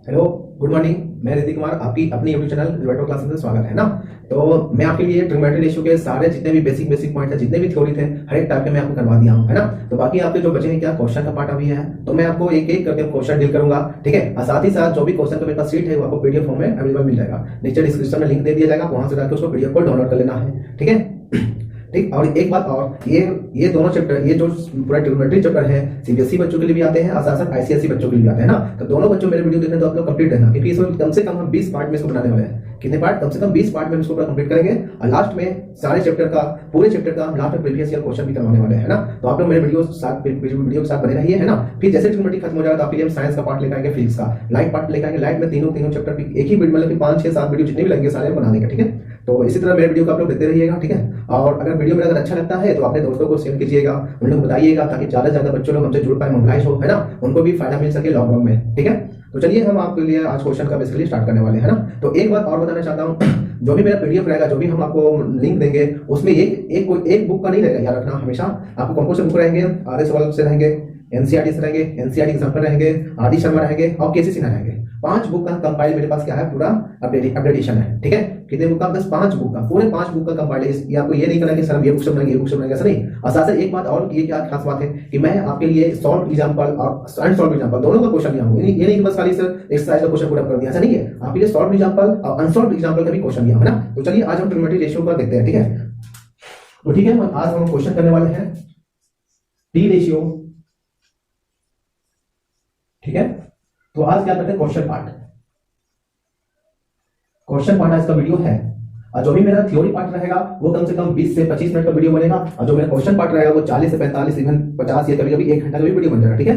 Hello, good morning. मैं रितिक कुमार, आपकी अपनी यूट्यूब चैनल रिवर्टो क्लासेस में स्वागत है ना। तो मैं आपके लिए ट्रिग्नोमेट्री रेशियो के सारे जितने भी बेसिक पॉइंट है, जितने भी थ्योरी थे, हर एक टाइप के मैं आपको करवा दिया हूँ, है ना। तो बाकी आपके जो बचे हैं क्या क्वेश्चन का पार्ट अभी है, तो मैं आपको एक एक करके क्वेश्चन डील करूंगा, ठीक है। और साथ ही साथ जो भी क्वेश्चन का मेरे पास सीट है वो आपको पीडीएफ फॉर्म में अवेलेबल मिल जाएगा। नीचे डिस्क्रिप्शन में लिंक दे दिया जाएगा, वहां से जाकर उसको पीडीएफ को डाउनलोड कर लेना है, ठीक है। ठीक। और एक बात और, ये दोनों चैप्टर, ये जो पूरा ट्रिग्नोमेट्री चैप्टर है, सीबीएसई बच्चों के लिए भी आते हैं और साथ साथ आईसीएसई बच्चों के लिए भी आते हैं ना। तो दोनों बच्चों मेरे वीडियो देखने तो आप लोग कंप्लीट रहना, क्योंकि इसमें कम से कम हम 20 पार्ट में इसको बनाने वाले हैं। कितने पार्ट? कम से कम 20 पार्ट में इसको पूरा कंप्लीट करेंगे और लास्ट में सारे चैप्टर का, पूरे चैप्टर का लास्ट में प्रीवियस ईयर क्वेश्चन भी करवाने वाले हैं ना। तो आप लोग मेरे वीडियो के साथ बने रहिए, है ना। फिर जैसे ट्रिग्नोमेट्री खत्म हो जाएगा तो आपके लिए हम साइंस का पार्ट लेकर आएंगे, फिजिक्स का लाइट पार्ट लेकर आएंगे। लाइट में तीनों चैप्टर एक ही वीडियो, मतलब कि 5 6 7 वीडियो जितने भी लगेंगे सारे हम बना देंगे, ठीक है। तो इसी तरह मेरे वीडियो को आप लोग देखते रहिएगा, ठीक है। और अगर वीडियो मेरा अगर अच्छा लगता है तो अपने दोस्तों को शेयर कीजिएगा, उन लोग बताइएगा, ताकि ज्यादा से ज्यादा बच्चों लोग हमसे जुड़ पाए, मोबाइल हो, है ना, उनको भी फायदा मिल सके लॉकडाउन में, ठीक है। तो चलिए हम आपके लिए आज क्वेश्चन का बेसिकली स्टार्ट करने वाले हैं ना। तो एक बात और बताना चाहता हूँ, जो भी मेरा पीडीएफ रहेगा, जो भी हम आपको लिंक देंगे, उसमें एक बुक का नहीं रहेगा, याद रखना हमेशा। आपको कौन कौन से बुक रहेंगे? आरएस वाल से रहेंगे, एनसीईआरटी से रहेंगे, एनसीईआरटी एग्जाम्पल रहेंगे, आदि शर्मा रहेंगे और केसी सिन्हा रहेंगे। 5 बुक का कंपाइल मेरे पास क्या है, पूरा अपडेटेशन है, ठीक है। कितने बुक का? बस 5 बुक का, पूरे 5 बुक का कंपाइलेशन। ये आपको ये नहीं करना कि सर हम ये बुक से बनाएंगे, ये बुक से बनाएंगे, ऐसा नहीं। और साथ साथ एक बात और, ये क्या खास बात है कि मैं आपके लिए सॉल्व एग्जांपल और अनसॉल्व एग्जांपल दोनों का क्वेश्चन लिया हूं। ये नहीं कि बस खाली सर एक्सरसाइज का क्वेश्चन पूरा कर दिया, ऐसा नहीं है। आपके लिए सॉल्व एग्जांपल और अनसॉल्व एग्जांपल का भी क्वेश्चन लिया हूं, है ना। तो चलिए आज हम ट्रिग्नोमेट्री रेशियो का देखते हैं, ठीक है। तो ठीक है, आज हम क्वेश्चन करने वाले हैं टी रेशियो, ठीक है। तो आज क्या करते हैं, क्वेश्चन पार्ट आज का वीडियो है। और जो भी मेरा थ्योरी पार्ट रहेगा वो कम से कम 20 से 25 मिनट का वीडियो बनेगा, और जो मेरा क्वेश्चन पार्ट रहेगा वो 40 से 45, इवन 50 या कभी-कभी 1 घंटा का भी वीडियो बन जाएगा, ठीक है।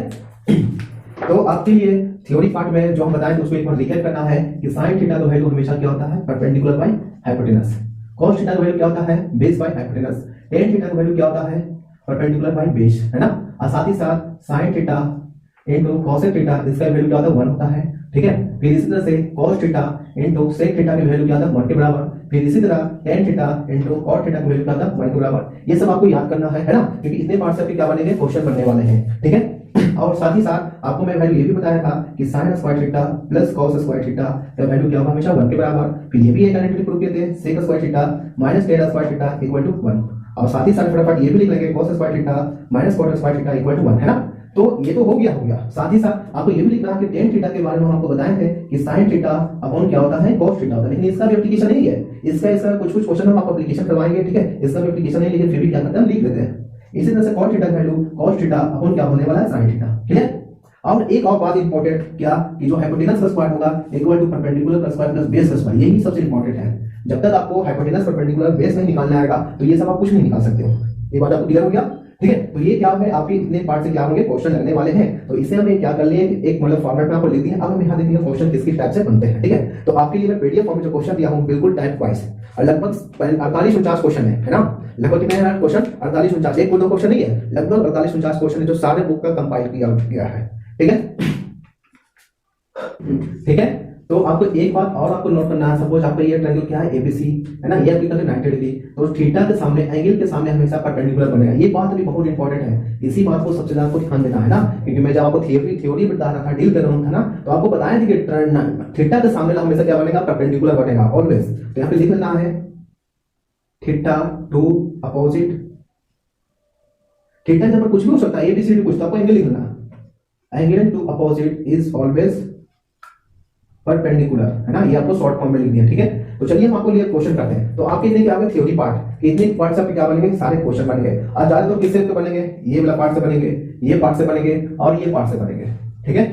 तो आपके लिए थ्योरी पार्ट में जो हम बताएं तो उसको एक बार रिकैप करना है कि sin थीटा का वैल्यू हमेशा क्या होता है, perpendicular by hypotenuse. cos theta का वैल्यू क्या होता है, base by hypotenuse. tan theta का वैल्यू क्या होता है, परपेंडिकुलर बाय बेस, है ना। और साथ ही साथ sin theta into cos theta, इसका वैल्यू क्या होता है, 1 होता है, ठीक है। फिर इसी तरह से cos theta into sec theta की वैल्यू क्या होता है, 1 के बराबर। फिर इसी तरह tan theta into cot theta की वैल्यू क्या होता है, 1 के बराबर। ये सब आपको याद करना है ना, क्योंकि इतने पार्ट से आपके क्या बनेंगे, क्वेश्चन बनने वाले हैं, ठीक है। और साथ ही साथ आपको मैं वैल्यू ये भी बताया था कि sin square theta plus cos square theta का वैल्यू क्या होगा, हमेशा 1 के बराबर। फिर ये भी एक आइडेंटिटी प्रूफ किए थे, sec square theta minus tan square theta equal to 1। और साथ ही साथ फटाफट ये भी लिख लेंगे, cos square theta minus cot square theta equal to 1, है ना। तो ये तो हो गया। साथ ही साथ आपको ये भी लिखना है कि tan थीटा के बारे में हम आपको बताए थे कि sin थीटा अपॉन क्या होता है, cos थीटा होता है। लेकिन इसका भी एप्लीकेशन नहीं है, इसका कुछ क्वेश्चन हम आपको एप्लीकेशन करवाएंगे, ठीक है। इसका भी एप्लीकेशन नहीं, लेकिन फिर भी क्या करते हैं, लिख देते हैं। इसी तरह से cot थीटा का वैल्यू cos थीटा अपॉन क्या होने वाला है, sin थीटा, ठीक है। और एक और बात इंपॉर्टेंट क्या, कि जो हाइपोटेनस का स्क्वायर होगा इक्वल टू परपेंडिकुलर का स्क्वायर प्लस बेस का स्क्वायर, यही सबसे इंपॉर्टेंट है। जब तक आपको हाइपोटेनस परपेंडिकुलर बेस नहीं निकालना आएगा तो ये सब आप कुछ नहीं निकाल सकते हो। ये बात आपको क्लियर हो गया, ठीक है। तो ये क्या है, आपके इतने पार्ट से क्या होंगे, क्वेश्चन लगने वाले हैं। तो इसे हमें क्या कर लिए, एक मतलब फॉर्मेट में आपको लिख दिए। अब हम यहाँ देखेंगे क्वेश्चन किसकी टाइप से बनते हैं, ठीक है। तो आपके लिए मैं पीडीएफ फॉर्म में जो क्वेश्चन दिया हूँ बिल्कुल टाइप वाइज, और लगभग 48-49 क्वेश्चन है ना। लगभग कितने हैं क्वेश्चन, 48-49, एक दो क्वेश्चन नहीं है, लगभग 48-49 क्वेश्चन है जो सारे बुक का कंपाइल किया गया है, ठीक है। ठीक है। तो आपको एक बात और आपको नोट करना है, सपोज आपका ये ट्रायंगल क्या है, एबीसी, है ना। ये आपकी 90 डिग्री, तो थीटा के सामने, एंगल के सामने हमेशा परपेंडिकुलर बनेगा। ये बात भी बहुत इंपॉर्टेंट है, इसी बात को सबसे ज्यादा ध्यान देना है ना, क्योंकि मैं जब आपको थ्योरी बता रहा था, डील कर रहा था ना, तो आपको बताया था कि थीटा के सामने हमेशा क्या बनेगा, परपेंडिकुलर बनेगा ऑलवेज। तो यहाँ पे लिख लेना है थीटा टू अपोजिट, थीटा जब कुछ भी हो सकता है, एबीसी कुछ, तो आपको एंगल लिख लेना, angle to opposite is always perpendicular, है ना। ये आपको शॉर्ट फॉर्म में लिख दिया, ठीक है। तो चलिए हम आपको लिए क्वेश्चन करते हैं। तो आपके इतने क्या होगा, थ्योरी पार्ट, इतने पार्ट से आपके क्या बनेंगे, सारे क्वेश्चन बनेंगे। और ज्यादा तो किससे बनेंगे, ये वाला पार्ट से बनेंगे, ये पार्ट से बनेंगे और ये पार्ट से बनेंगे, ठीक है।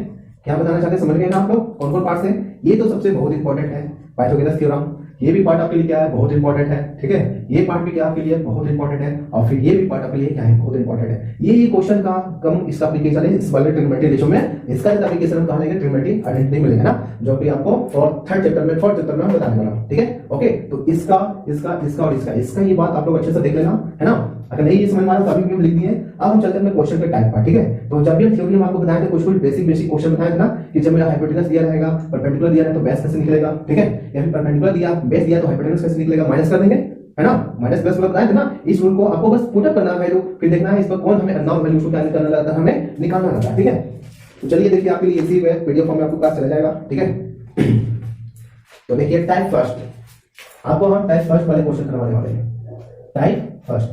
क्या बताना चाहते हैं, समझ गए ना आप लोग, कौन कौन पार्ट से। ये तो सबसे बहुत इंपॉर्टेंट है, पाइथागोरस थ्योरम। ये भी पार्ट आपके लिए क्या है, बहुत इंपॉर्टेंट है, ठीक है। ये पार्ट भी क्या आपके लिए बहुत इंपॉर्टेंट है, और फिर ये भी पार्ट आपके लिए क्या है, बहुत इंपॉर्टेंट है। ये क्वेश्चन का कम इसका एप्लीकेशन है इस वाले ट्रिग्नोमेट्री रेशियो में। इसका एप्लीकेशन हम कहां लेंगे, ट्रिग्नोमेट्री आइडेंटिटी में लेंगे ना, जो कि आपको फोर्थ चैप्टर में हम बताने वाला हूं, ठीक है। ओके, तो इसका और इसका ये बात आप लोग अच्छे से देख लेना, है ना। अगर नहीं ये समझ में आ रहा तो अभी भी हम लिख दिए। अब हम चलते हैं अपने क्वेश्चन पे टाइप पर, ठीक है। तो जब भी हम थ्योरी में आपको बताए थे कुछ बेसिक क्वेश्चन बताए थे ना, कि जब मेरा हाइपोटेनस दिया रहेगा, परपेंडिकुलर दिया है तो बेस कैसे निकलेगा, ठीक है। या फिर परपेंडिकुलर दिया, बेस दिया तो हाइपोटेनस कैसे निकलेगा, माइनस कर देंगे, है ना। माइनस प्लस वाला बताया था ना, इस रूल को आपको बस पुट अप करना है वैल्यू, फिर देखना है इस पर कौन हमें अननोन वैल्यू को क्या करना रहता है, हमें निकालना रहता है, ठीक है। तो चलिए देखिए आपके लिए इसी में पीडीएफ फॉर्म में आपको पास चला जाएगा, ठीक है। तो देखिए टाइप फर्स्ट, आपको हम टाइप फर्स्ट वाले क्वेश्चन करवाने वाले हैं। टाइप फर्स्ट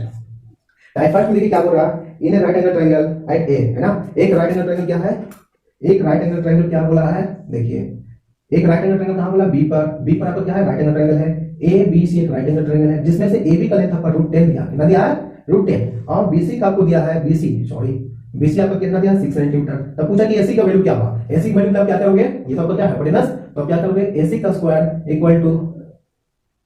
में देखिए क्या बोल रहा है, in right angle triangle at A, है ना। एक राइट एंगल ट्रायंगल क्या है, एक राइट एंगल ट्रायंगल क्या बोला है, देखिए एक राइट एंगल ट्रायंगल कहां बोला, बी पर आपको क्या है, राइट एंगल ट्रायंगल है। ए बी सी एक राइट एंगल ट्रायंगल है जिसमें से ए बी का लेंथ आपका √10 दिया, कितना दिया है, √10, और बीसी का आपको दिया है, बीसी आपका कितना दिया, 6 सेंटीमीटर। तब पूछा कि एसी का वैल्यू क्या होगा, एसी का वैल्यू आप क्या करोगे, ये तो आपका क्या है हाइपोटेनस, तो आप क्या करोगे, एसी का स्क्वायर इक्वल टू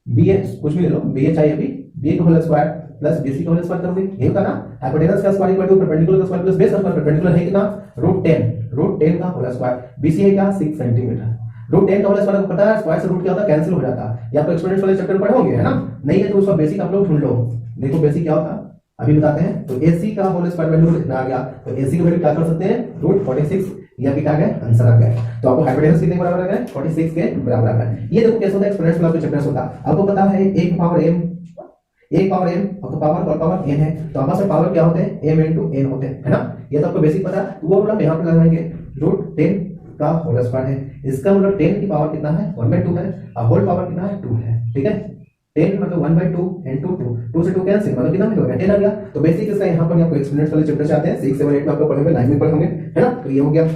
बी ए, कुछ भी ले लो, बी ए चाहिए अभी, बी ए का होल स्क्वायर प्लस बीसी का होल स्क्वायर करोगे, ये होगा ना। हाइपोटेनस का स्क्वायर इक्वल टू परपेंडिकुलर का स्क्वायर प्लस बेस का स्क्वायर, परपेंडिकुलर है कितना, √10 का होल स्क्वायर, बीसी है क्या, 6 सेंटीमीटर। √10 का होल स्क्वायर आपको पता है, स्क्वायर से रूट क्या होता है, कैंसिल हो जाता है। या तो एक्सपोनेंशियल वाले चैप्टर पढ़े होंगे, है ना, नहीं है तो उसका बेसिक आप लोग ढूंढ लो, देखो बेसिक क्या होता है अभी बताते हैं। तो एसी का होल स्क्वायर वैल्यू कितना आ गया, तो एसी का वैल्यू क्या कर सकते हैं, √46, ये अभी क्या आ गया, आंसर आ गया। तो आपको हाइपोटेनस कितने बराबर आ गया, 46 के बराबर आ गया। ये देखो कैसे होता है, एक्सपोनेंशियल वाला चैप्टर होता है, आपको पता है 1 पावर m, आपको पावर और पावर n है, तो आपस में पावर क्या होते हैं, m into n होते हैं, है ना। ये तो आपको बेसिक पता है। तो वो रूल यहाँ पे लगाएंगे, √10 का होल स्क्वायर है, इसका मतलब 10 की पावर कितना है, 1/2 है, और होल पावर कितना है, 2 है, ठीक है। 10 मतलब 1/2 into 2 से 2 कैंसिल, मतलब कितना हो गया, 10 आ गया। तो बेसिक इसका यहाँ पर आपको एक्सपोनेंट वाले चैप्टर से आते हैं, 6 7 8 में आपको पढ़ेंगे, 9 में पढ़ेंगे, है ना। तो ये हो गया,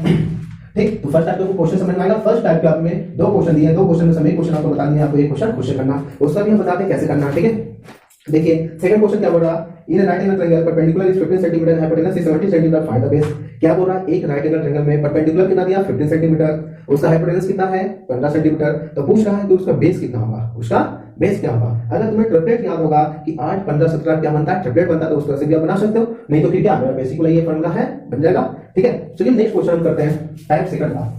ठीक। तो फर्स्ट टाइप का क्वेश्चन समझ में आएगा। फर्स्ट टाइप के आपमें 2 क्वेश्चन दिए हैं, 2 क्वेश्चन में से एक क्वेश्चन आपको बता दिया, आपको एक क्वेश्चन क्वेश्चन करना, उसका भी हम बताते हैं कैसे करना, ठीक है। देखिए सेकंड क्वेश्चन क्या बोल रहा है, in right angle triangle perpendicular is 15 centimetre, hypotenuse is 70 centimetre, find the base. क्या बोल रहा है, एक राइट एंगल ट्रायंगल में परपेंडिकुलर कितना दिया, 15 सेंटीमीटर, उसका हाइपोटेनस कितना है, 15 सेंटीमीटर। तो पूछ रहा है कि उसका बेस कितना होगा, उसका बेस क्या होगा। अगर तुम्हें ट्रिपलेट याद होगा कि 8 15 17 क्या बनता है, ट्रिपलेट बनता है, तो उस तरह से भी आप बना सकते हो, नहीं तो फिर क्या मेरा बेसिक वाला ये फार्मूला है, बन जाएगा, ठीक है। चलिए नेक्स्ट क्वेश्चन हम करते हैं टाइप सेकंड का।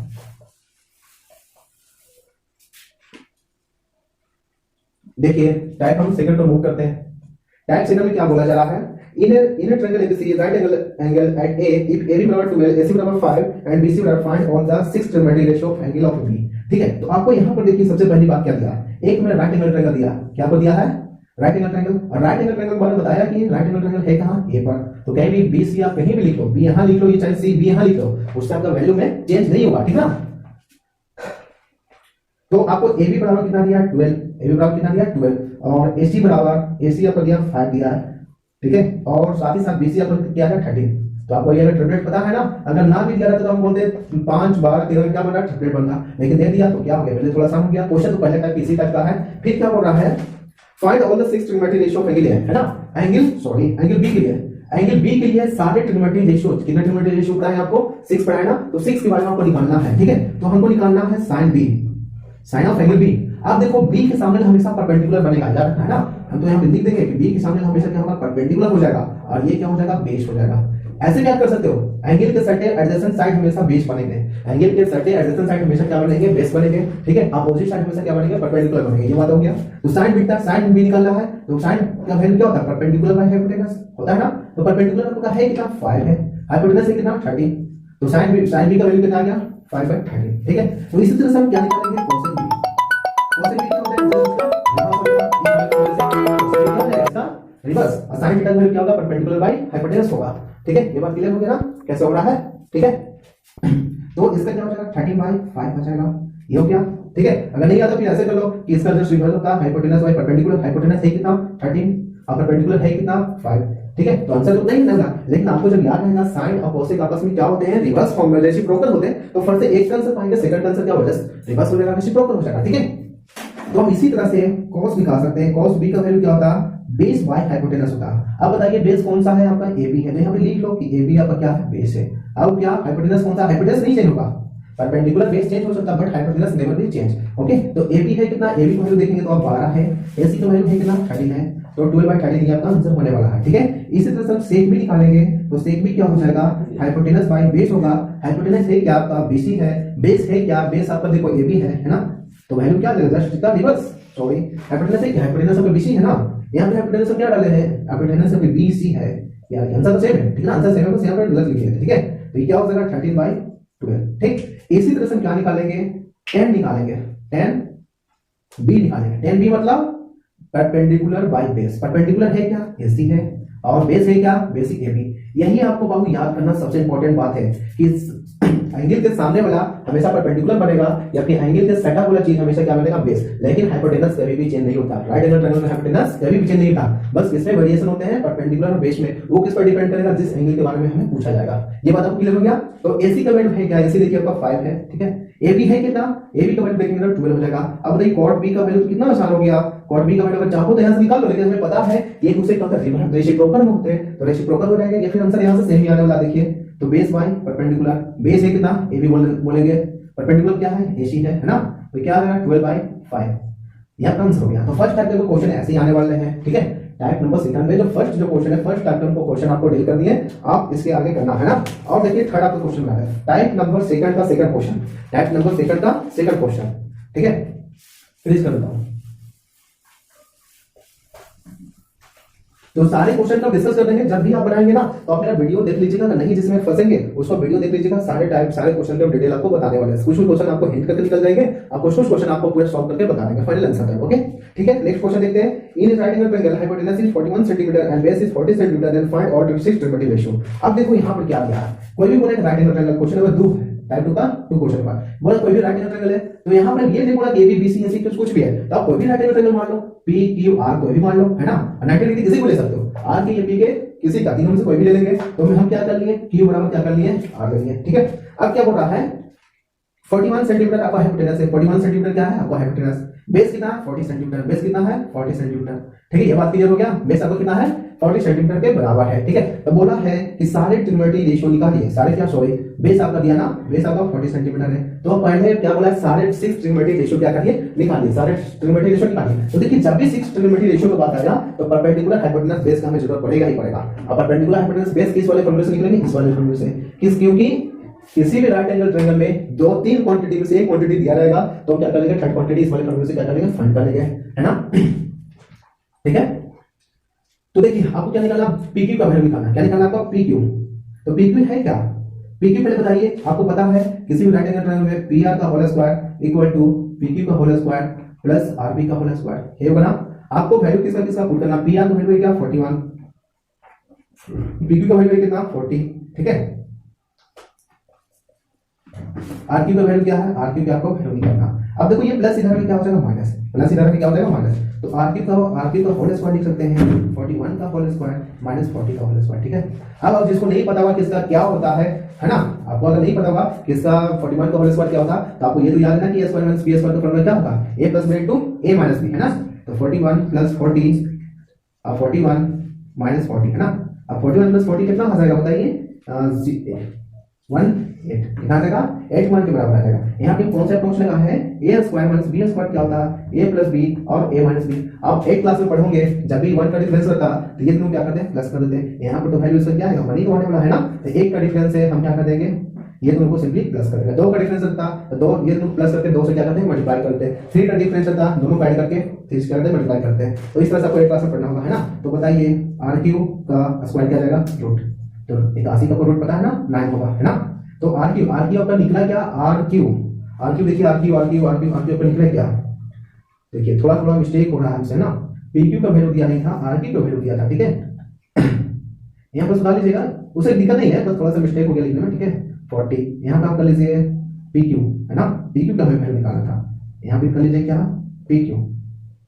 देखिए टाइप हम सेकंड को मूव करते हैं। टाइप सेकंड में क्या बोला जा रहा है, in triangle ABC right angle at A if AB बराबर 12 AC बराबर 5 एंड BC बराबर find on the 6 trigonometry ratio of angle of B, ठीक है। तो आपको यहां पर देखिए सबसे पहली बात क्या दिया, एक मैंने राइट एंगल ट्रायंगल दिया, क्या को दिया है, राइट एंगल ट्रायंगल। और राइट एंगल ट्रायंगल के बारे में बताया कि राइट एंगल ट्रायंगल है कहां, A पर, तो कहीं भी BC आप कहीं भी लिख लो, B यहां लिख लो, ये चाहे C B यहां लिख लो, उससे आपका वैल्यू में चेंज नहीं होगा, ठीक ना। तो आपको AB बराबर कितना दिया, 12, AB बराबर कितना दिया, 12, और AC बराबर, AC आपको दिया 5 दिया है, ठीक है, और साथ ही साथ BC आपको क्या है, 13। तो आपको ये ट्रिपलेट पता है ना, अगर ना भी दिया रहता तो हम बोलते 5 12 13 क्या बन रहा है, ट्रिपलेट बन रहा, लेकिन दे दिया तो क्या हो गया, पहले थोड़ा आसान हो गया। क्वेश्चन तो पहले टाइप इसी टाइप का है। फिर क्या बोल रहा है, find all the 6 trigonometry ratio of angle A, है ना, एंगल B के लिए, एंगल B के लिए सारे ट्रिग्नोमेट्री रेशियो, कितने ट्रिग्नोमेट्री रेशियो पढ़ा है आपको, 6 पढ़ा है ना, तो 6 के बारे में आपको निकालना है, ठीक है। तो हमको निकालना है sine B, sine of angle B। आप देखो B के सामने हमेशा परपेंडिकुलर बनेगा, याद रखना है ना, हम तो यहाँ पे लिख देंगे कि B के सामने हमेशा क्या होगा, परपेंडिकुलर हो जाएगा, और ये क्या हो जाएगा, बेस हो जाएगा। ऐसे भी आप कर सकते हो, एंगल के सटे एडजेसेंट साइड हमेशा बेस बनेंगे, एंगल के सटे एडजेसेंट साइड हमेशा क्या बनेंगे, बेस बनेंगे, ठीक है। अपोजिट साइड हमेशा क्या बनेंगे, परपेंडिकुलर बनेंगे, ये बात हो गया। तो साइन बीटा, साइन B निकालना है, तो साइन का वैल्यू क्या होता है, परपेंडिकुलर बाय हाइपोटेनस होता है ना, तो परपेंडिकुलर आपका है कितना, 5 है, हाइपोटेनस है कितना, 13, तो साइन B का वैल्यू कितना आ गया, 5/13, ठीक है। तो इसी तरह से हम क्या निकालेंगे, कोसेक B, कोसेक B क्या होता है, रिवर्स, साइन थीटा का वैल्यू क्या होगा, परपेंडिकुलर बाय हाइपोटेनस होगा, ठीक है। ये बात क्लियर हो गया ना, कैसे हो रहा है, ठीक है। तो इसका क्या हो जाएगा, 13/5 हो जाएगा, ये हो गया, ठीक है। अगर नहीं आता फिर ऐसे कर लो कि इसका जो रिवर्स होता है हाइपोटेनस बाय परपेंडिकुलर, हाइपोटेनस है कितना, 13, और परपेंडिकुलर है कितना, 5, ठीक है। तो आंसर तो नहीं निकलेगा, लेकिन आपको जब याद रहेगा साइन और कोसेक आपस में क्या होते हैं, रिवर्स फॉर्म में रेसिप्रोकल होते हैं, तो फर्स्ट से एक टर्म से पाएंगे, सेकंड टर्म से क्या हो जाएगा, रिवर्स हो जाएगा, रेसिप्रोकल हो जाएगा, ठीक है। तो हम इसी तरह से cos निकाल सकते हैं, cos B का वैल्यू क्या होता है, बेस बाय हाइपोटेनस होता है। अब बताइए बेस कौन सा है आपका, AB है, तो यहाँ पे लिख लो कि AB आपका क्या है, बेस है। अब क्या हाइपोटेनस कौन सा, हाइपोटेनस नहीं चेंज होगा, परपेंडिकुलर बेस चेंज हो सकता है but hypotenuse never will change, okay. तो AB है कितना, AB का वैल्यू देखेंगे तो आप 12 है, AC का वैल्यू है कितना, 13 है, तो 12/13 ये आपका आंसर होने वाला है, ठीक है। इसी तरह से हम सेक भी निकालेंगे, तो सेक भी क्या हो जाएगा, हाइपोटेनस बाय बेस होगा, हाइपोटेनस है क्या आपका, BC है, बेस है क्या, बेस आपका देखो AB है ना, तो वैल्यू क्या देगा, जितना रिवर्स, सॉरी हाइपोटेनस है क्या, हाइपोटेनस आपका BC है ना, यहाँ पे हाइपोटेनस क्या डाले हैं, हाइपोटेनस आपका BC है, यार आंसर तो सेम है, ठीक है ना, आंसर सेम है, बस यहाँ पर गलत लिखे हैं, ठीक है। तो ये क्या हो जाएगा, 13/12, ठीक। इसी तरह से हम क्या निकालेंगे, 10 निकालेंगे, 10B निकालेंगे, 10B मतलब परपेंडिकुलर बाय बेस, परपेंडिकुलर है क्या, AC है, और बेस है क्या, बेसिक AB। यही आपको बाबू याद करना सबसे इंपॉर्टेंट बात है कि एंगल के सामने वाला हमेशा परपेंडिकुलर बनेगा, या फिर एंगल के सटा वाला चीज हमेशा क्या बनेगा, बेस। लेकिन हाइपोटेनस कभी भी चेंज नहीं होता। राइट एंगल ट्रायंगल में हाइपोटेनस कभी भी चेंज नहीं होता, बस इसमें वेरिएशन होते हैं परपेंडिकुलर और बेस में। वो किस पर डिपेंड करेगा, जिस एंगल के बारे में हमें पूछा जाएगा। ये बात आपको क्लियर हो गया। तो एसी का वैल्यू है क्या, एसी देखिए आपका 5 है, ठीक है। एबी है कितना, एबी का वैल्यू देखेंगे तो 12 हो जाएगा। अब बताइए कॉट बी का वैल्यू कितना आसान हो गया, कॉट बी का वैल्यू अगर चाहो तो यहां से निकाल लो, लेकिन हमें पता है ये दूसरे का रेसिप्रोकल में होते हैं, तो रेसिप्रोकल हो जाएगा, या फिर आंसर यहां से सेम ही आने वाला। देखिए तो बेस बाय परपेंडिकुलर, बेस है कितना, एबी बोलेंगे, परपेंडिकुलर क्या है, एसी है ना, तो क्या आ रहा है 12/5। यह आंसर हो गया। तो फर्स्ट टाइप के क्वेश्चन ऐसे ही आने वाले हैं, ठीक है। टाइप नंबर सेकंड में जो फर्स्ट जो क्वेश्चन है, फर्स्ट टाइप का क्वेश्चन आपको डील करनी है, आप इसके आगे करना है ना। और देखिए थर्ड आपका क्वेश्चन आ रहा है, टाइप नंबर सेकंड का second question, type number second का सेकंड क्वेश्चन, ठीक है। फिनिश कर देता हूं। तो सारे क्वेश्चन का डिस्कस कर देंगे। जब भी आप बनाएंगे ना तो आप मेरा वीडियो देख लीजिएगा, नहीं जिसमें फंसेंगे उसको वीडियो देख लीजिएगा। सारे टाइप सारे क्वेश्चन के डिटेल आपको बताने वाले हैं। कुछ क्वेश्चन आपको हिंट करके निकल जाएंगे, आप कुछ क्वेश्चन आपको पूरा सॉल्व करके बता देंगे फाइनल आंसर तक। ओके ठीक है, नेक्स्ट क्वेश्चन देखते हैं। In right angle triangle hypotenuse is 41 centimetre and base is 40 centimetre, then find order 6 trigonometric ratio. अब देखो यहां पर क्या दिया है, कोई भी बोले right angle triangle, question number 2 है, टाइप 2 का 2 क्वेश्चन का बोला कोई भी राइट एंगल ट्रायंगल है, तो यहां पर ये नहीं बोला कि ए बी बी सी सी कुछ भी है, तो आप कोई भी राइट एंगल ट्रायंगल मान लो, पी क्यू आर कोई भी मान लो, है ना। 90 डिग्री किसी को ले सकते हो, आर के या पी के किसी का, तीनों में से कोई भी ले लेंगे। तो हम क्या कर लिए, क्यू बराबर क्या कर लिए, आर कर लिए, ठीक है। अब क्या बोल रहा है, 41 सेंटीमीटर आपका हाइपोटेनस है, 41 सेंटीमीटर क्या है आपका हाइपोटेनस, बेस कितना है 40 सेंटीमीटर, बेस कितना है 40 सेंटीमीटर, ठीक है। ये बात क्लियर हो गया, बेस आपको कितना है 40 सेंटीमीटर के बराबर है, ठीक है। तो बोला है कि सारे ट्रिमेटिव रेशियो निकालिए, सारे क्या सॉरी बेस आपका दिया ना, बेस आपका 40 सेंटीमीटर है, तो पहले क्या बोला है, सारे 6 ट्रिमेटिव रेशियो क्या करिए, निकालिए, सारे ट्रिमेटिव रेशियो निकालिए। तो देखिए जब भी 6 ट्रिमेटिव रेशियो की बात आएगा तो परपेंडिकुलर हाइपोटेनस बेस का हमें जरूरत पड़ेगा ही पड़ेगा। अब परपेंडिकुलर हाइपोटेनस बेस किस वाले फॉर्मूले से निकलेंगे, इस वाले फॉर्मूले से, किस, क्योंकि किसी भी राइट एंगल ट्रायंगल में 2-3 क्वांटिटी में से एक क्वांटिटी दिया रहेगा, तो क्या करेंगे, थर्ड क्वांटिटी इस वाले फॉर्मूले से क्या करेंगे, फाइंड करेंगे, है ना, ठीक है। तो देखिए आपको क्या निकालना, PQ का वैल्यू निकालना, क्या निकालना आपको, PQ। तो PQ है क्या, PQ पहले बताइए, आपको पता है किसी भी राइट एंगल ट्रायंगल में PR का whole square equal to PQ का होल स्क्वायर प्लस RP का होल स्क्वायर, ये होगा ना। आपको वैल्यू किसका किसका पुट करना, PR का वैल्यू क्या 41, PQ का वैल्यू कितना 40, ठीक है। RQ का वैल्यू क्या है, RQ का आपको वैल्यू निकालना। अब देखो ये प्लस इधर में क्या हो जाएगा माइनस, प्लस इधर में क्या हो जाएगा माइनस, तो RQ का होल स्क्वायर लिख सकते हैं 41 का होल स्क्वायर माइनस 40 का होल स्क्वायर, ठीक है। अब जिसको नहीं पता हुआ किसका क्या होता है ना, आपको अगर नहीं पता होगा किसका 41 का होल स्क्वायर क्या होता है, तो आपको ये तो याद है ना कि a² - b² का फॉर्मूला क्या होता है, a + b * a - b, है ना। तो 41 + 40 अब 41 - 40, है ना। अब 41 + 40 कितना हो जाएगा बताइए, 1 8 कितना आ जाएगा, 8 1 के बराबर आ जाएगा। यहाँ पे कॉन्सेप्ट पूछ लगा है a² - b² क्या होता है, a + b और a - b। आप 8 क्लास में पढ़ोगे जब भी 1 का डिफरेंस होता तो ये दोनों क्या करते हैं, प्लस कर देते हैं। यहाँ पर तो वैल्यू इसका क्या है, 1 ही तो आने वाला है ना, तो 1 का डिफरेंस है, हम क्या कर देंगे, ये दोनों को सिंपली प्लस कर देंगे। 2 का डिफरेंस होता तो 2 ये दोनों प्लस करके 2 से क्या करते हैं, मल्टीप्लाई करते हैं। 3 का डिफरेंस होता दोनों को ऐड करके 3 से करते हैं, मल्टीप्लाई करते हैं। तो इस तरह से आपको 8 क्लास में पढ़ना होगा, है ना। तो बताइए RQ का स्क्वायर क्या आ जाएगा, रूट, तो 81 का रूट पता है ना, 9 होगा, है ना। तो RQ आपका निकला क्या, RQ देखिए, RQ आपका निकला क्या, देखिए थोड़ा थोड़ा मिस्टेक हो रहा है हमसे ना, PQ का वैल्यू दिया नहीं था, RQ का वैल्यू दिया था, ठीक है। यहाँ पर सुधार लीजिएगा, उसे दिक्कत नहीं है, बस थोड़ा सा मिस्टेक हो गया लिखने में, ठीक है। 40 यहाँ पे आप कर लीजिए PQ, है ना, PQ का वैल्यू निकालना था, यहाँ पे कर लीजिए क्या, PQ,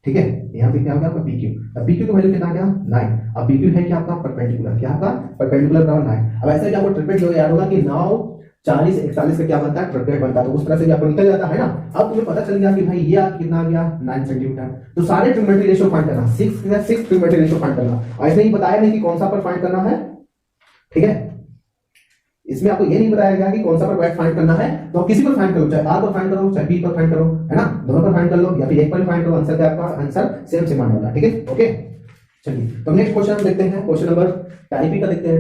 ठीक है। यहाँ पे क्या होगा आपका PQ, अब PQ का वैल्यू कितना गया 9। अब PQ है क्या आपका परपेंडिकुलर, क्या आपका परपेंडिकुलर बराबर 9। अब ऐसे क्या आपको ट्रिपलेट जो याद होगा कि 9 40 41 का क्या बनता है, ट्रिपलेट बनता है, तो उस तरह से भी आपको निकल जाता है ना। अब तुम्हें पता चल गया कि भाई ये कितना आ गया 9 सेंटीमीटर। तो सारे ट्रिमेट्री रेशियो फाइंड करना, 6 ट्रिमेट्री रेशियो फाइंड करना। ऐसे ही बताया नहीं कि कौन सा पर फाइंड करना है, ठीक है। इसमें आपको ये नहीं बताया गया कि कौन सा पर फाइंड करना है, तो आप किसी पर फाइंड करो, चाहे R पर फाइंड करो, चाहे P पर फाइंड करो, है ना, दोनों पर फाइंड कर लो, या फिर एक पर फाइंड करो, आंसर क्या आपका आंसर सेम आने वाला, ठीक है। ओके चलिए, तो नेक्स्ट क्वेश्चन हम देखते हैं, क्वेश्चन नंबर टाइप का देखते हैं,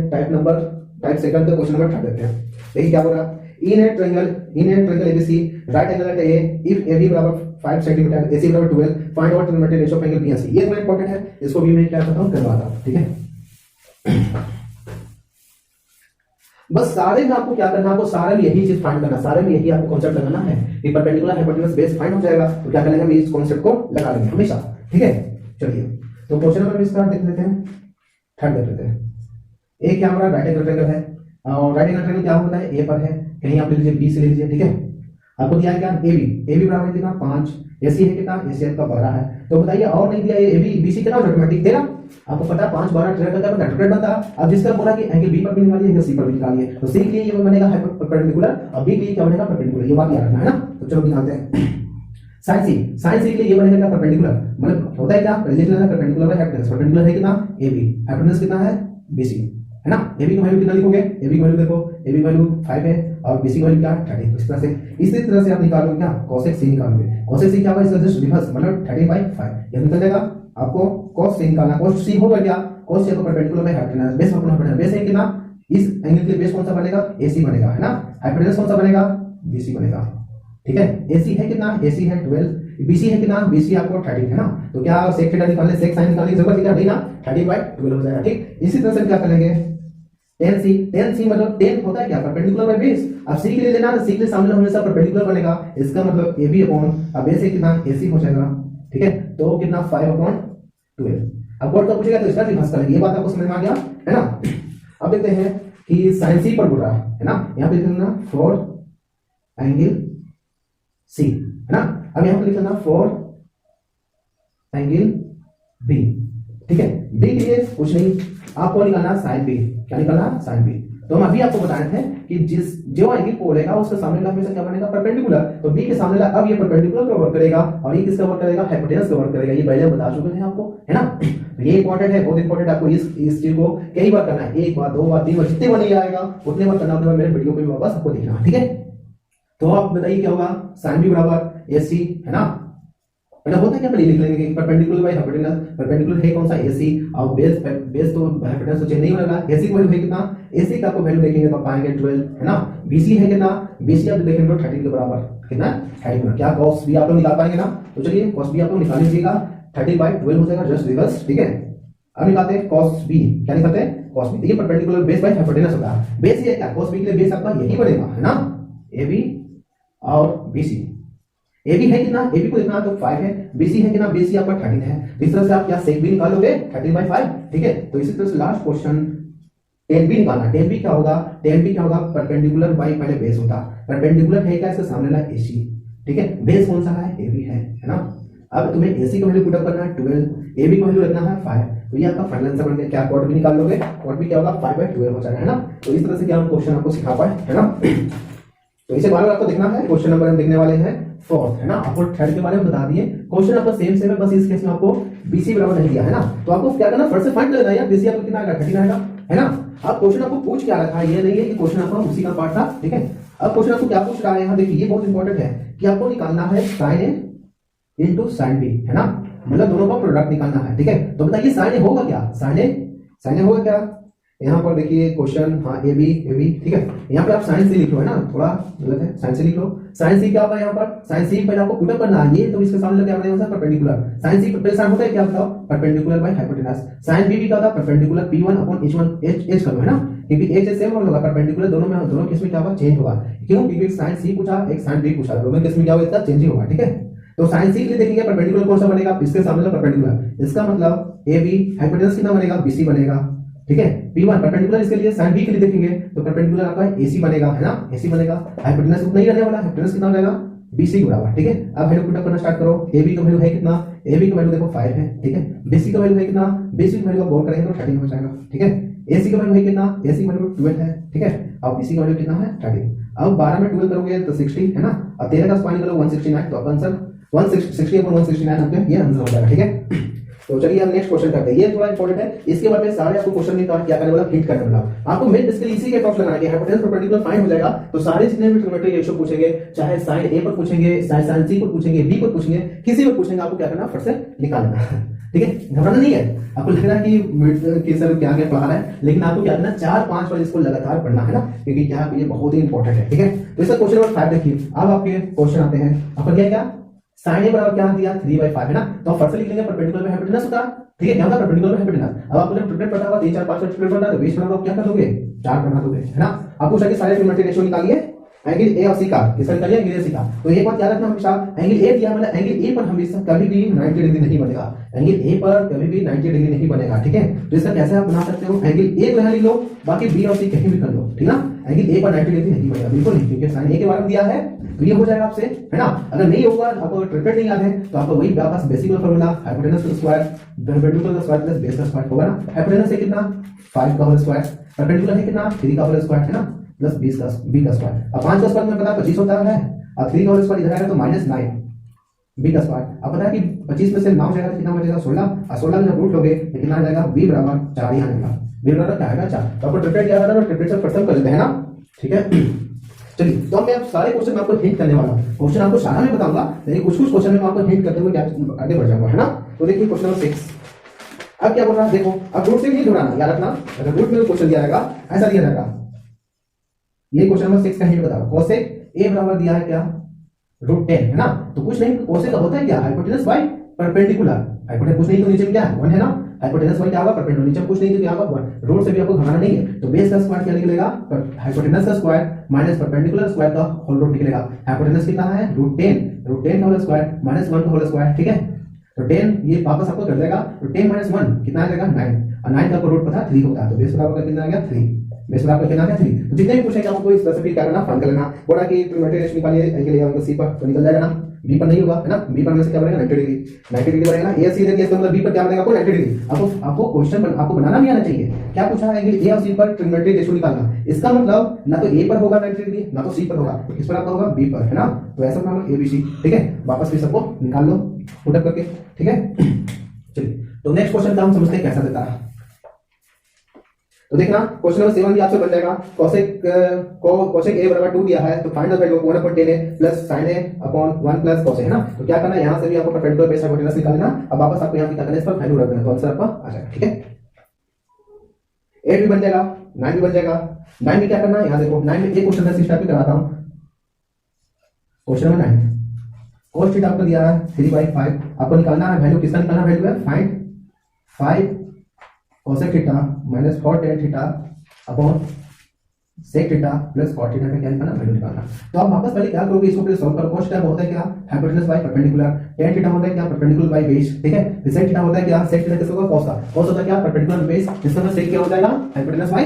टाइप सेकंड का क्वेश्चन नंबर 3 देखते हैं। देखिए क्या बोल रहा है, in a triangle ABC right angle at A if AB बराबर 5 सेंटीमीटर AC बराबर 12 find out trigonometry ratio of angle BC। ये थोड़ा इंपॉर्टेंट है, इसको भी मैं क्या करता हूं करवाता हूं, ठीक है। बस सारे में आपको क्या करना है, आपको सारे में यही चीज फाइंड करना, सारे में यही आपको कॉन्सेप्ट लगाना है कि परपेंडिकुलर हाइपोटेनस बेस फाइंड हो जाएगा, तो क्या करेंगे हम इस कॉन्सेप्ट को लगा लेंगे हमेशा, ठीक है। चलिए तो क्वेश्चन नंबर इसका देख लेते हैं, थर्ड देख लेते हैं। एक क्या हमारा राइट एंगल ट्रायंगल है, और राइट एंगल ट्रायंगल क्या होता है, A पर है, कहीं आप ले लीजिए बी से ले लीजिए, ठीक है। आपको दिया है क्या ए बी बराबर है कितना 5, एसी है कितना, एसी आपका 12 है। तो बताइए और नहीं दिया, ए बी बीसी कितना ऑटोमेटिक 13, आपको पता है 5 12 13 का ट्राइडेंगल बनता है। अब जिसका बोला कि एंगल बी पर भी निकालिए एंगल सी पर भी निकालिए, तो सी के लिए ये बनेगा परपेंडिकुलर और बी के लिए क्या बनेगा परपेंडिकुलर, ये बात याद रखना है ना। तो चलो निकालते हैं साइन सी के लिए ये बनेगा क्या परपेंडिकुलर, मतलब होता है क्या relation perpendicular by hypotenuse, perpendicular है कितना ए बी, हाइपोटेनस कितना है बीसी, है ना। ए बी की वैल्यू कितना लिखोगे, ए बी की वैल्यू देखो, ए बी की वैल्यू 5 है और बीसी की वैल्यू क्या 30। तो इसी तरह से आप निकालोगे क्या cosec c निकालोगे, cosec c क्या होगा इसका जस्ट रिवर्स, मतलब 30/5 ये निकल जाएगा। आपको cos c निकालना, cos c होगा क्या, cos c को परपेंडिकुलर बाय हाइपोटेनस, बेस अपना हाइपोटेनस, बेस है कितना, इस एंगल के लिए बेस कौन सा बनेगा AC बनेगा, है ना। हाइपोटेनस कौन सा बनेगा BC बनेगा, ठीक है। AC है कितना, AC है 12, BC है कितना, BC आपको 30 है ना। तो क्या sec थीटा निकालने, sec sin निकालने की जरूरत है क्या, नहीं ना, 30/12 हो जाएगा, ठीक। इसी तरह से क्या करेंगे tan c मतलब tan होता है क्या परपेंडिकुलर बाय बेस। अब c के लिए लेना, c के लिए सामने हमेशा परपेंडिकुलर बनेगा, इसका मतलब AB अपॉन अब बेस है कितना AC हो जाएगा, ठीक है। तो कितना 5/12। अब कोड का पूछेगा तो इसका रिवर्स करेंगे, ये बात आपको समझ में आ गया है ना। अब देखते हैं कि sin c पर बोल रहा है ना, यहां पे लिख लेना फॉर एंगल C, है ना। अब यहां पे लिख लेना फॉर एंगल B, ठीक है। B के लिए कुछ नहीं, आपको निकालना sin B, क्या निकालना sin B। तो हम अभी आपको बता रहे थे कि जो एंगल बोलेगा उसका सामने का हमेशा क्या बनेगा परपेंडिकुलर, तो B के सामने अब ये परपेंडिकुलर का वर्क करेगा और ये किसका वर्क करेगा हाइपोटेनस का वर्क करेगा, ये पहले बता चुके थे आपको, है ना। ये इंपॉर्टेंट है, बहुत इंपॉर्टेंट है, आपको इस चीज को कई बार करना है, एक बार 2 बार 3 बार जितने बार नहीं आएगा उतने बार करना, उतने बार मेरे वीडियो पे वापस आपको देखना, ठीक है। तो आप बताइए क्या होगा sin B बराबर AC, है ना। पहले होता है क्या, पहले लिख लेंगे परपेंडिकुलर बाय हाइपोटेनस, परपेंडिकुलर है कौन सा AC और बेस तो हाइपोटेनस तो चेंज नहीं होगा। AC की वैल्यू है कितना, AC का आपको वैल्यू देखेंगे तो पाएंगे 12, है ना। BC है कितना, BC आप देखेंगे तो 30 के बराबर, कितना 30 क्या cos B आप लोग निकाल पाएंगे ना, तो चलिए cos B आप लोग निकाल लीजिएगा, 30/12 हो जाएगा जस्ट रिवर्स, ठीक है। अब निकालते हैं cos B, क्या निकालते हैं cos B, ये परपेंडिकुलर बेस बाय हाइपोटेनस होता है, बेस ये क्या cos B के लिए बेस आपका यही बनेगा, है ना, AB और BC। AB है कितना, AB को देखना तो 5 है, BC है कितना, BC आपका 30 है। इस तरह से आप क्या sec B निकालोगे 30/5, ठीक है। तो इसी तरह से लास्ट क्वेश्चन tan B निकालना, tan B क्या होगा, tan B क्या होगा परपेंडिकुलर बाय पहले बेस होता, परपेंडिकुलर है क्या इसके सामने वाला AC, ठीक है। बेस कौन सा है AB है ना। अब तुम्हें AC का वैल्यू पुट अप करना है 12, AB का वैल्यू रखना है 5, तो ये आपका फाइनल आंसर बन गया। क्या कॉट भी निकाल लोगे, कॉट भी क्या होगा 5/12 हो जाएगा, है ना। तो इस तरह से क्या हम क्वेश्चन आपको सिखा पाए, है ना। तो इसे बार बार आपको देखना है, क्वेश्चन नंबर हम देखने वाले हैं 4, है ना। आपको थर्ड के बारे में बता दिए, क्वेश्चन आपका सेम है, बस इस केस में आपको BC बराबर नहीं दिया, है ना। तो आपको क्या करना, फर्स्ट से फाइंड करना है, BC आपको कितना आएगा 30 आएगा, है ना। अब क्वेश्चन आपको पूछ क्या रखा है, ये नहीं है कि क्वेश्चन आपका उसी का पार्ट था, ठीक है। अब क्वेश्चन आपको क्या पूछ रहा है, यहाँ देखिए ये बहुत इंपॉर्टेंट है कि आपको निकालना है sin A into sin B, है ना, मतलब दोनों का प्रोडक्ट निकालना है, ठीक है। तो बताइए sin A होगा क्या, sin A होगा क्या, यहाँ पर देखिए क्वेश्चन, हाँ AB, ठीक है। यहाँ पे आप साइन से लिख लो, है ना, थोड़ा गलत है, साइन से लिख लो। साइन सी क्या होगा यहाँ पर, साइन सी पहले आपको पुट अप करना है, ये तो इसके सामने क्या बनेगा परपेंडिकुलर, साइन सी पहले साइन होता है क्या बताओ perpendicular by hypotenuse. Sine B क्या होता है परपेंडिकुलर P1 अपॉन H करो, है ना, क्योंकि H सेम होगा, परपेंडिकुलर दोनों केस में क्या होगा चेंज होगा, क्यों, क्योंकि एक साइन सी पूछा एक साइन बी पूछा, दोनों केस में क्या होगा इसका चेंज ही होगा, ठीक है। तो साइन सी के लिए देखेंगे परपेंडिकुलर कौन सा बनेगा, इसके सामने परपेंडिकुलर, इसका मतलब AB हाइपोटेनस कितना बनेगा BC बनेगा, ठीक है। P1 परपेंडिकुलर, इसके लिए sin B के लिए देखेंगे तो परपेंडिकुलर आपका AC बनेगा, है ना, AC बनेगा, हाइपोटेनस उतना ही रहने वाला, हाइपोटेनस कितना हो जाएगा BC के बराबर, ठीक है। अब वैल्यू पुट अप करना स्टार्ट करो, AB का वैल्यू है कितना, AB का वैल्यू देखो 5 है, ठीक है। BC का वैल्यू है कितना, BC का वैल्यू बोल करेंगे तो 13 हो जाएगा, ठीक है। AC का वैल्यू है कितना, AC का वैल्यू 12 है, ठीक है, और BC का वैल्यू कितना है 13। अब 12 में 12 करोगे तो 60, है ना, और 13 का स्क्वायर करो 169, तो आंसर 169 ये आंसर हो जाएगा, ठीक है। तो चलिए हम नेक्स्ट क्वेश्चन करते हैं, ये थोड़ा इंपॉर्टेंट है, इसके बाद में सारे आपको क्वेश्चन में क्या करने वाला हिंट करने वाला, आपको मेन इसके लिए इसी के अप्रॉक्स लगाना है, हाइपोटेनस परपेंडिकुलर फाइंड हो जाएगा, तो सारे जितने भी ट्रिग्नोमेट्री रेशियो पूछेंगे, चाहे साइन A पर पूछेंगे, चाहे साइन C पर पूछेंगे, B पर पूछेंगे, किसी पर पूछेंगे, आपको क्या करना फट से निकालना, ठीक है। घबराना नहीं है, आपको लग रहा है कि सर क्या क्या पढ़ा रहा है, लेकिन आपको क्या करना 4-5 बार इसको लगातार पढ़ना है ना, क्योंकि क्या ये बहुत ही इंपॉर्टेंट है, ठीक है। तो इसका क्वेश्चन नंबर 5 देखिए, अब आपके क्वेश्चन आते हैं, आपका क्या sin A बराबर क्या दिया 3/5, है ना। तो फर्स्ट लिख लेंगे परपेंडिकुलर बाय हाइपोटेनस होता, ठीक है, क्या होता है परपेंडिकुलर बाय हाइपोटेनस। अब आपको जब ट्रिपलेट पता होगा 3 4 5 ट्रिपलेट पता है तो बेस बना दो, क्या कर दोगे 4 बना दोगे, है ना। आपको चाहिए सारे ट्रिग्नोमेट्री रेशियो निकालिए, एंगल ए और सी का, किसका निकालिए एंगल ए सी का। तो एक बात याद रखना हमेशा, एंगल ए दिया मतलब एंगल ए पर हमेशा कभी भी 90 डिग्री नहीं बनेगा, एंगल ए पर कभी भी 90 डिग्री नहीं बनेगा, ठीक है। तो इसका कैसे आप बना सकते हो, एंगल ए तो यहाँ लिख लो, बाकी बी और सी कहीं भी कर लो, ठीक है ना। एंगल ए पर 90 डिग्री नहीं बनेगा, बिल्कुल नहीं, क्योंकि साइन ए के बारे में दिया है, तो ये हो जाएगा आपसे, है ना। अगर नहीं होगा, आपको ट्रिपलेट नहीं याद है, तो आपको वही वापस बेसिक फार्मूला, हाइपोटेनस का स्क्वायर परपेंडिकुलर का स्क्वायर प्लस बेस का स्क्वायर होगा ना। हाइपोटेनस है कितना 5 का होल स्क्वायर, परपेंडिकुलर है कितना 3 का होल स्क्वायर, है ना, प्लस 20 का बी का स्क्वायर। अब 5 का स्क्वायर में पता है 25 होता है, अब 3 का होल स्क्वायर इधर आएगा तो -9 बी का स्क्वायर। अब पता है कि 25 में से 9 जाएगा तो कितना बचेगा 16, और 16 में जब रूट लोगे तो कितना आ जाएगा b बराबर 4 यहाँ आएगा, b बराबर क्या आएगा 4। तो आपको ट्रिपलेट याद है ना, ट्रिपलेट से प्रथम कर लेते हैं ना, ठीक है। चलिए, तो मैं अब सारे क्वेश्चन में आपको हिंट करने वाला हूं, क्वेश्चन आपको सारा नहीं बताऊंगा, लेकिन कुछ कुछ क्वेश्चन में मैं आपको हिंट करते हुए आगे बढ़ जाऊंगा, है ना। तो देखिए क्वेश्चन नंबर 6, अब क्या बोल रहा है देखो, अब रूट से नहीं घबराना, याद रखना, अगर रूट में क्वेश्चन दिया रहेगा ऐसा दिया रहेगा। ये क्वेश्चन नंबर 6 का हिंट बताओ, कोसेक ए बराबर दिया है क्या √10, है ना। तो कुछ नहीं, कोसेक का होता है क्या हाइपोटेनस बाय परपेंडिकुलर, हाइपोटेनस कुछ नहीं तो नीचे में क्या है 1 है ना, हाइपोटेनस बाय क्या होगा परपेंडिकुलर, नीचे कुछ नहीं तो क्या होगा 1। रूट से भी आपको घबराना नहीं है, तो बेस का स्क्वायर क्या निकलेगा, हाइपोटेनस का स्क्वायर माइनस परपेंडिकुलर स्क्वायर का होल रूट निकलेगा। हाइपोटेनस कितना है √10 का होल स्क्वायर माइनस 1 का होल स्क्वायर, ठीक है। तो 10 ये वापस आपको कर देगा, तो 10 - 1 कितना आ जाएगा 9, और 9 का आपको रूट पता 3 होता है, तो बेस बराबर का कितना आ गया 3, बेस बराबर कितना आ गया 3। तो जितने भी पूछेगा आपको इस स्पेसिफिक करना, फाइंड कर लेना, बोला कि ट्रिग्नोमेट्री रेशियो निकालिए, के लिए आपको सी पर तो निकल जाएगा ना, बी पर नहीं होगा, है ना, बी पर में से क्या बनेगा 90 डिग्री, 90 डिग्री बनेगा ना, ए सी दे दिया तो मतलब बी पर क्या बनेगा आपको 90 डिग्री। आपको क्वेश्चन आपको बनाना भी आना चाहिए, क्या पूछा है एंगल ए और सी पर ट्रिग्नोमेट्री रेशियो निकालना, इसका मतलब ना तो ए पर होगा 90 डिग्री, ना तो सी पर होगा, किस पर आपका होगा बी पर, है ना। तो ऐसा बना लो ए बी सी, ठीक है, वापस फिर सबको निकाल लो पुट अप करके, ठीक है। चलिए, तो नेक्स्ट क्वेश्चन का हम समझते हैं कैसा देता है। तो देखना क्वेश्चन नंबर 7 भी आपसे बन जाएगा, कोसेक ए बराबर 2 दिया है, तो फाइंड द वैल्यू ऑफ 1/10 है plus sin a upon 1 plus cos a, है ना। तो क्या करना है, यहां से भी आपको परपेंडिकुलर बेस हाइपोटेनस निकालना, अब वापस आपको यहां पे क्या करना है, इस पर वैल्यू रख देना, तो आंसर आपका आ जाएगा, ठीक है। 8 भी बन जाएगा, 9 भी बन जाएगा। 9 में क्या करना है, यहां देखो 9 में एक क्वेश्चन मैं स्टार्ट भी कराता हूं। क्वेश्चन नंबर 9 cos थीटा आपको दिया है 3/5, आपको निकालना है वैल्यू, किसका निकालना वैल्यू है, find 5 cosec theta minus 4 tan theta upon sec theta plus cot theta का क्या निकालना वैल्यू निकालना। तो आप वापस पहले क्या करोगे, इसको पहले सॉल्व करो। cos थीटा होता है क्या hypotenuse by perpendicular, tan theta होता है क्या परपेंडिकुलर बाय बेस, ठीक है। sec थीटा होता है क्या, sec थीटा किसका होगा cos का, cos होता है क्या परपेंडिकुलर बेस, जिसका sec क्या हो जाएगा हाइपोटेनस बाय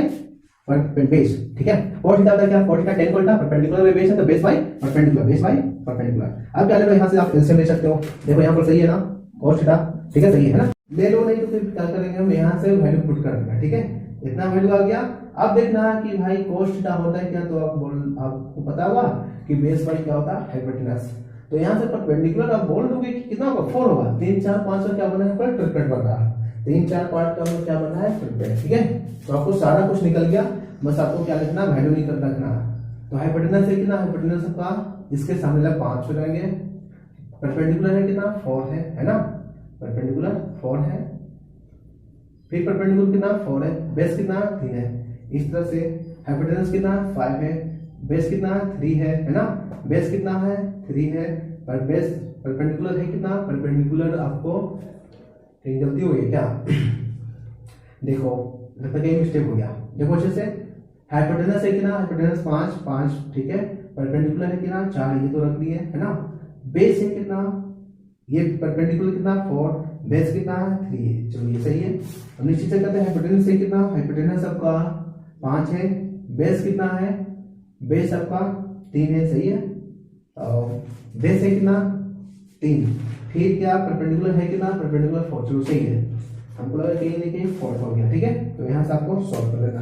बेस, ठीक है। cot थीटा होता है क्या, cot थीटा tan को उल्टा परपेंडिकुलर बाय बेस है, तो base by perpendicular, base by perpendicular. अब क्या ले लो, यहां से आप एलसीएम ले सकते हो, देखो यहां पर सही है ना cos थीटा, ठीक है, सही है ना, ले लो, नहीं तो फिर क्या करेंगे हम यहाँ से वैल्यू पुट कर देंगे, ठीक है, इतना वैल्यू आ गया। अब देखना कि भाई cos थीटा होता है क्या, तो आपको पता होगा कि बेस बाय क्या होता है हाइपोटेनस, तो यहाँ से परपेंडिकुलर आप बोल दोगे कि कितना होगा 4 होगा, 3 4 5 का क्या बना है ट्रिपलेट बन रहा है, 3 4 5 का क्या बना है ट्रिपलेट, ठीक है। तो आपको सारा कुछ निकल गया, बस आपको क्या लिखना वैल्यू निकल रखना। तो हाइपोटेनस है कितना, हाइपोटेनस का इसके सामने 5 हो जाएंगे, परपेंडिकुलर है कितना 4 है ना, परपेंडिकुलर 4 है, फिर परपेंडिकुलर कितना 4 है, बेस कितना 3 है, इस तरह से हाइपोटेनस कितना 5 है, बेस कितना 3 है ना, बेस कितना है 3 है, पर बेस परपेंडिकुलर है कितना, परपेंडिकुलर आपको कहीं गलती हो गई क्या देखो, लगता है मिस्टेक हो गया, देखो अच्छे से, हाइपोटेनस है कितना, हाइपोटेनस 5 ठीक है, परपेंडिकुलर है कितना 4, ये तो रख दिए है ना, बेस है कितना, ये परपेंडिकुलर कितना 4, बेस कितना है 3, चलो ये सही है। अब नीचे से करते हैं हाइपोटेनस है कितना, हाइपोटेनस आपका 5 है, बेस कितना है, बेस आपका 3 है, सही है, और बेस है कितना 3, फिर क्या परपेंडिकुलर है कितना, परपेंडिकुलर 4, चलो सही है, हमको लगा कहीं नहीं कहीं फॉल्ट हो गया, ठीक है। तो यहाँ से आपको सॉल्व कर लेना।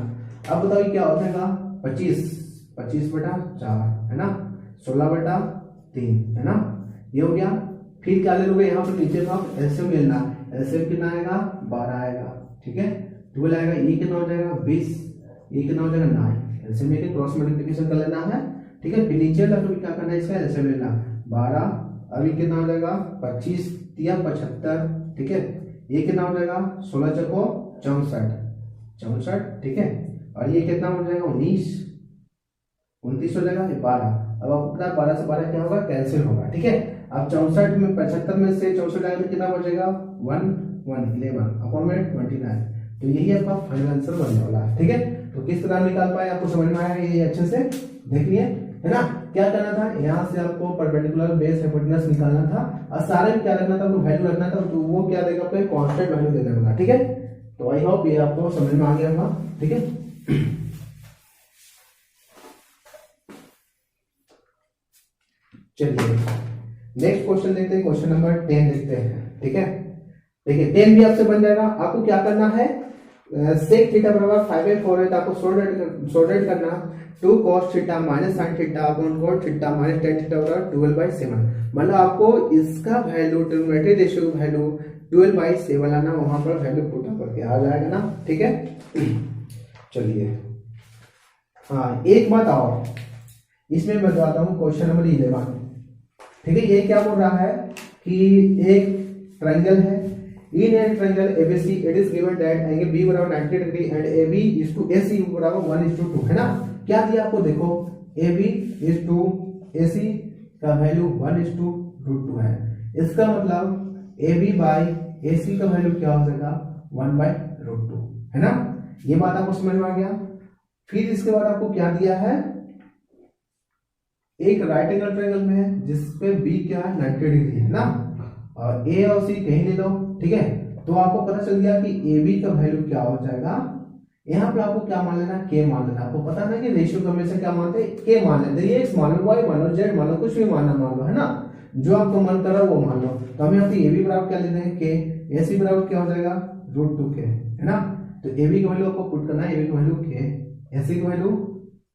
अब बताओ क्या हो जाएगा, 25/4 है ना, 16/3 है ना, ये हो गया। फिर क्या ले लोगे, यहाँ पर नीचे आप एलसीएम लेना, एलसीएम कितना आएगा 12 आएगा, ठीक है, 12 आएगा, ये कितना हो जाएगा 20, ये कितना हो जाएगा 9, एलसीएम लेके क्रॉस मल्टीप्लिकेशन कर लेना है, ठीक है। फिर नीचे लगे क्या करना है, इसका एलसीएम लेना 12, अभी कितना हो जाएगा 25 या 75, ठीक है, ये कितना हो जाएगा 16 चको 64, ठीक है, और ये कितना हो जाएगा 29 हो जाएगा, 12। अब आपको पता है 12 से 12 क्या होगा कैंसिल होगा, ठीक है। अब 64 में 75 में से 64 आएगा तो कितना बचेगा 11 अपॉन में 29, तो यही आपका फाइनल आंसर बनने वाला है, ठीक है। तो किस तरह निकाल पाए आपको समझ में आया ये अच्छे से देख लिए, है ना। क्या करना था, यहाँ से आपको परपेंडिकुलर बेस हाइपोटेनस निकालना था और सारे में क्या रखना था, आपको वैल्यू रखना था, तो वो क्या देगा आपको कांस्टेंट वैल्यू दे देगा। ठीक है, तो आई होप ये आपको समझ में आ गया होगा। ठीक है, चलिए नेक्स्ट क्वेश्चन देखते हैं, क्वेश्चन नंबर 10 देखते हैं। ठीक है, देखिए 10 भी आपसे बन जाएगा। आपको क्या करना है, सेक थीटा बराबर 5/4 है, तो आपको सॉल्यूट करना 2 cos theta minus sin theta upon cot theta minus tan theta बराबर 12/7। मतलब आपको इसका वैल्यू ट्रिग्नोमेट्री रेशियो की वैल्यू 12/7 लाना, वहां पर वैल्यू पुट करके आ जाएगा ना। ठीक है, चलिए हाँ एक बात और इसमें मैं बताता हूँ, क्वेश्चन नंबर 11। ठीक है, ये क्या बोल रहा है कि एक ट्रायंगल है, in a triangle ABC it is given that angle B बराबर 90 degree and AB is to AC बराबर 1:2 है ना। क्या दिया आपको, देखो AB इज टू AC का वैल्यू 1:2 है। इसका मतलब AB बाई AC का वैल्यू क्या हो जाएगा 1/2 है ना। ये बात आपको समझ में आ गया। फिर इसके बाद आपको क्या दिया है, एक राइट एंगल ट्रायंगल में है जिसपे बी क्या है 90 डिग्री है ना, और ए और सी कहीं ले लो। ठीक है, तो आपको पता चल गया कि ए बी का वैल्यू क्या हो जाएगा। यहाँ पे आपको क्या मान लेना, के मान लेना। आपको पता ना कि रेशियो का हमेशा क्या मानते हैं, के मान लेते हैं। एक्स मान लो, वाई मान लो, जेड मान लो, कुछ भी मानना मान लो, है ना, जो आपको मन कर रहा है वो मान लो। तो हम यहाँ पे ए बी बराबर क्या लेते हैं, के, ए सी बराबर क्या हो जाएगा √2 के, है ना। तो ए बी का वैल्यू आपको पुट करना है, ए बी का वैल्यू के, ए सी का वैल्यू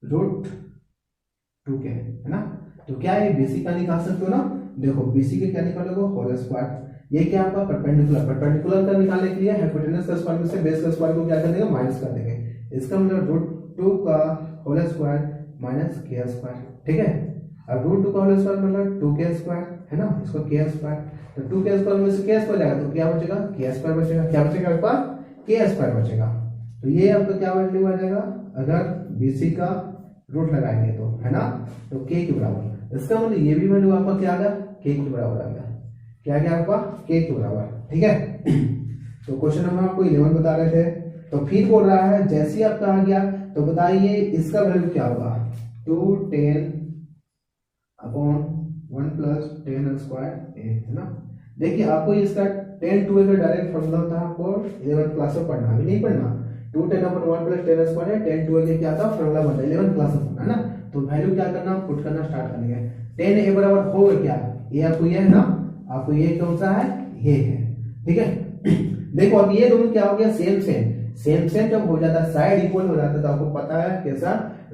√2 के, है ना। तो क्या है, बीसी का निकाल सकते हो ना। देखो बीसी के क्या निकालोगे, होल स्क्वायर। ये क्या आपका परपेंडिकुलर का निकालने के लिए हाइपोटेनस का स्क्वायर में से बेस का स्क्वायर को क्या कर देंगे, माइनस कर देंगे। इसका मतलब √2 का होल स्क्वायर माइनस के स्क्वायर। ठीक है, अब √2 का होल स्क्वायर मतलब 2k स्क्वायर है ना, इसको के स्क्वायर। तो 2k स्क्वायर में से के स्क्वायर जाएगा तो क्या बचेगा, के स्क्वायर बचेगा। क्या बचेगा आपका, के स्क्वायर बचेगा। तो ये आपका क्या वैल्यू आ जाएगा, अगर बीसी का रूट लगाएंगे तो, है ना, तो के के बराबर। इसका मतलब ये भी वैल्यू आपका क्या आ गया, के के बराबर आ गया। क्या गया आपका, के के बराबर। ठीक है, तो क्वेश्चन नंबर आपको 11 बता रहे थे। तो फिर बोल रहा है जैसे ही आपका आ गया तो बताइए इसका वैल्यू क्या होगा, 210 अपॉन 1 प्लस 10 स्क्वायर है ना। देखिए आपको इसका 10 2 का डायरेक्ट फॉर्मूला होता है, आपको 11th क्लास में पढ़ना, अभी नहीं पढ़ना। 210 अपॉन 1 प्लस 10 स्क्वायर है, 10 2 क्या था फॉर्मूला बनता है, 11th क्लास में पढ़ना है ना। तो वैल्यू क्या करना, पुट करना स्टार्ट करेंगे। 10 ए बराबर होगा क्या, ये आपको ये है ना, आपको ये कौन सा है, ये है। ठीक है, देखो अब ये दोनों क्या हो गया, सेम जब हो जाता है, साइड इक्वल हो जाता है, तो आपको पता है कैसा,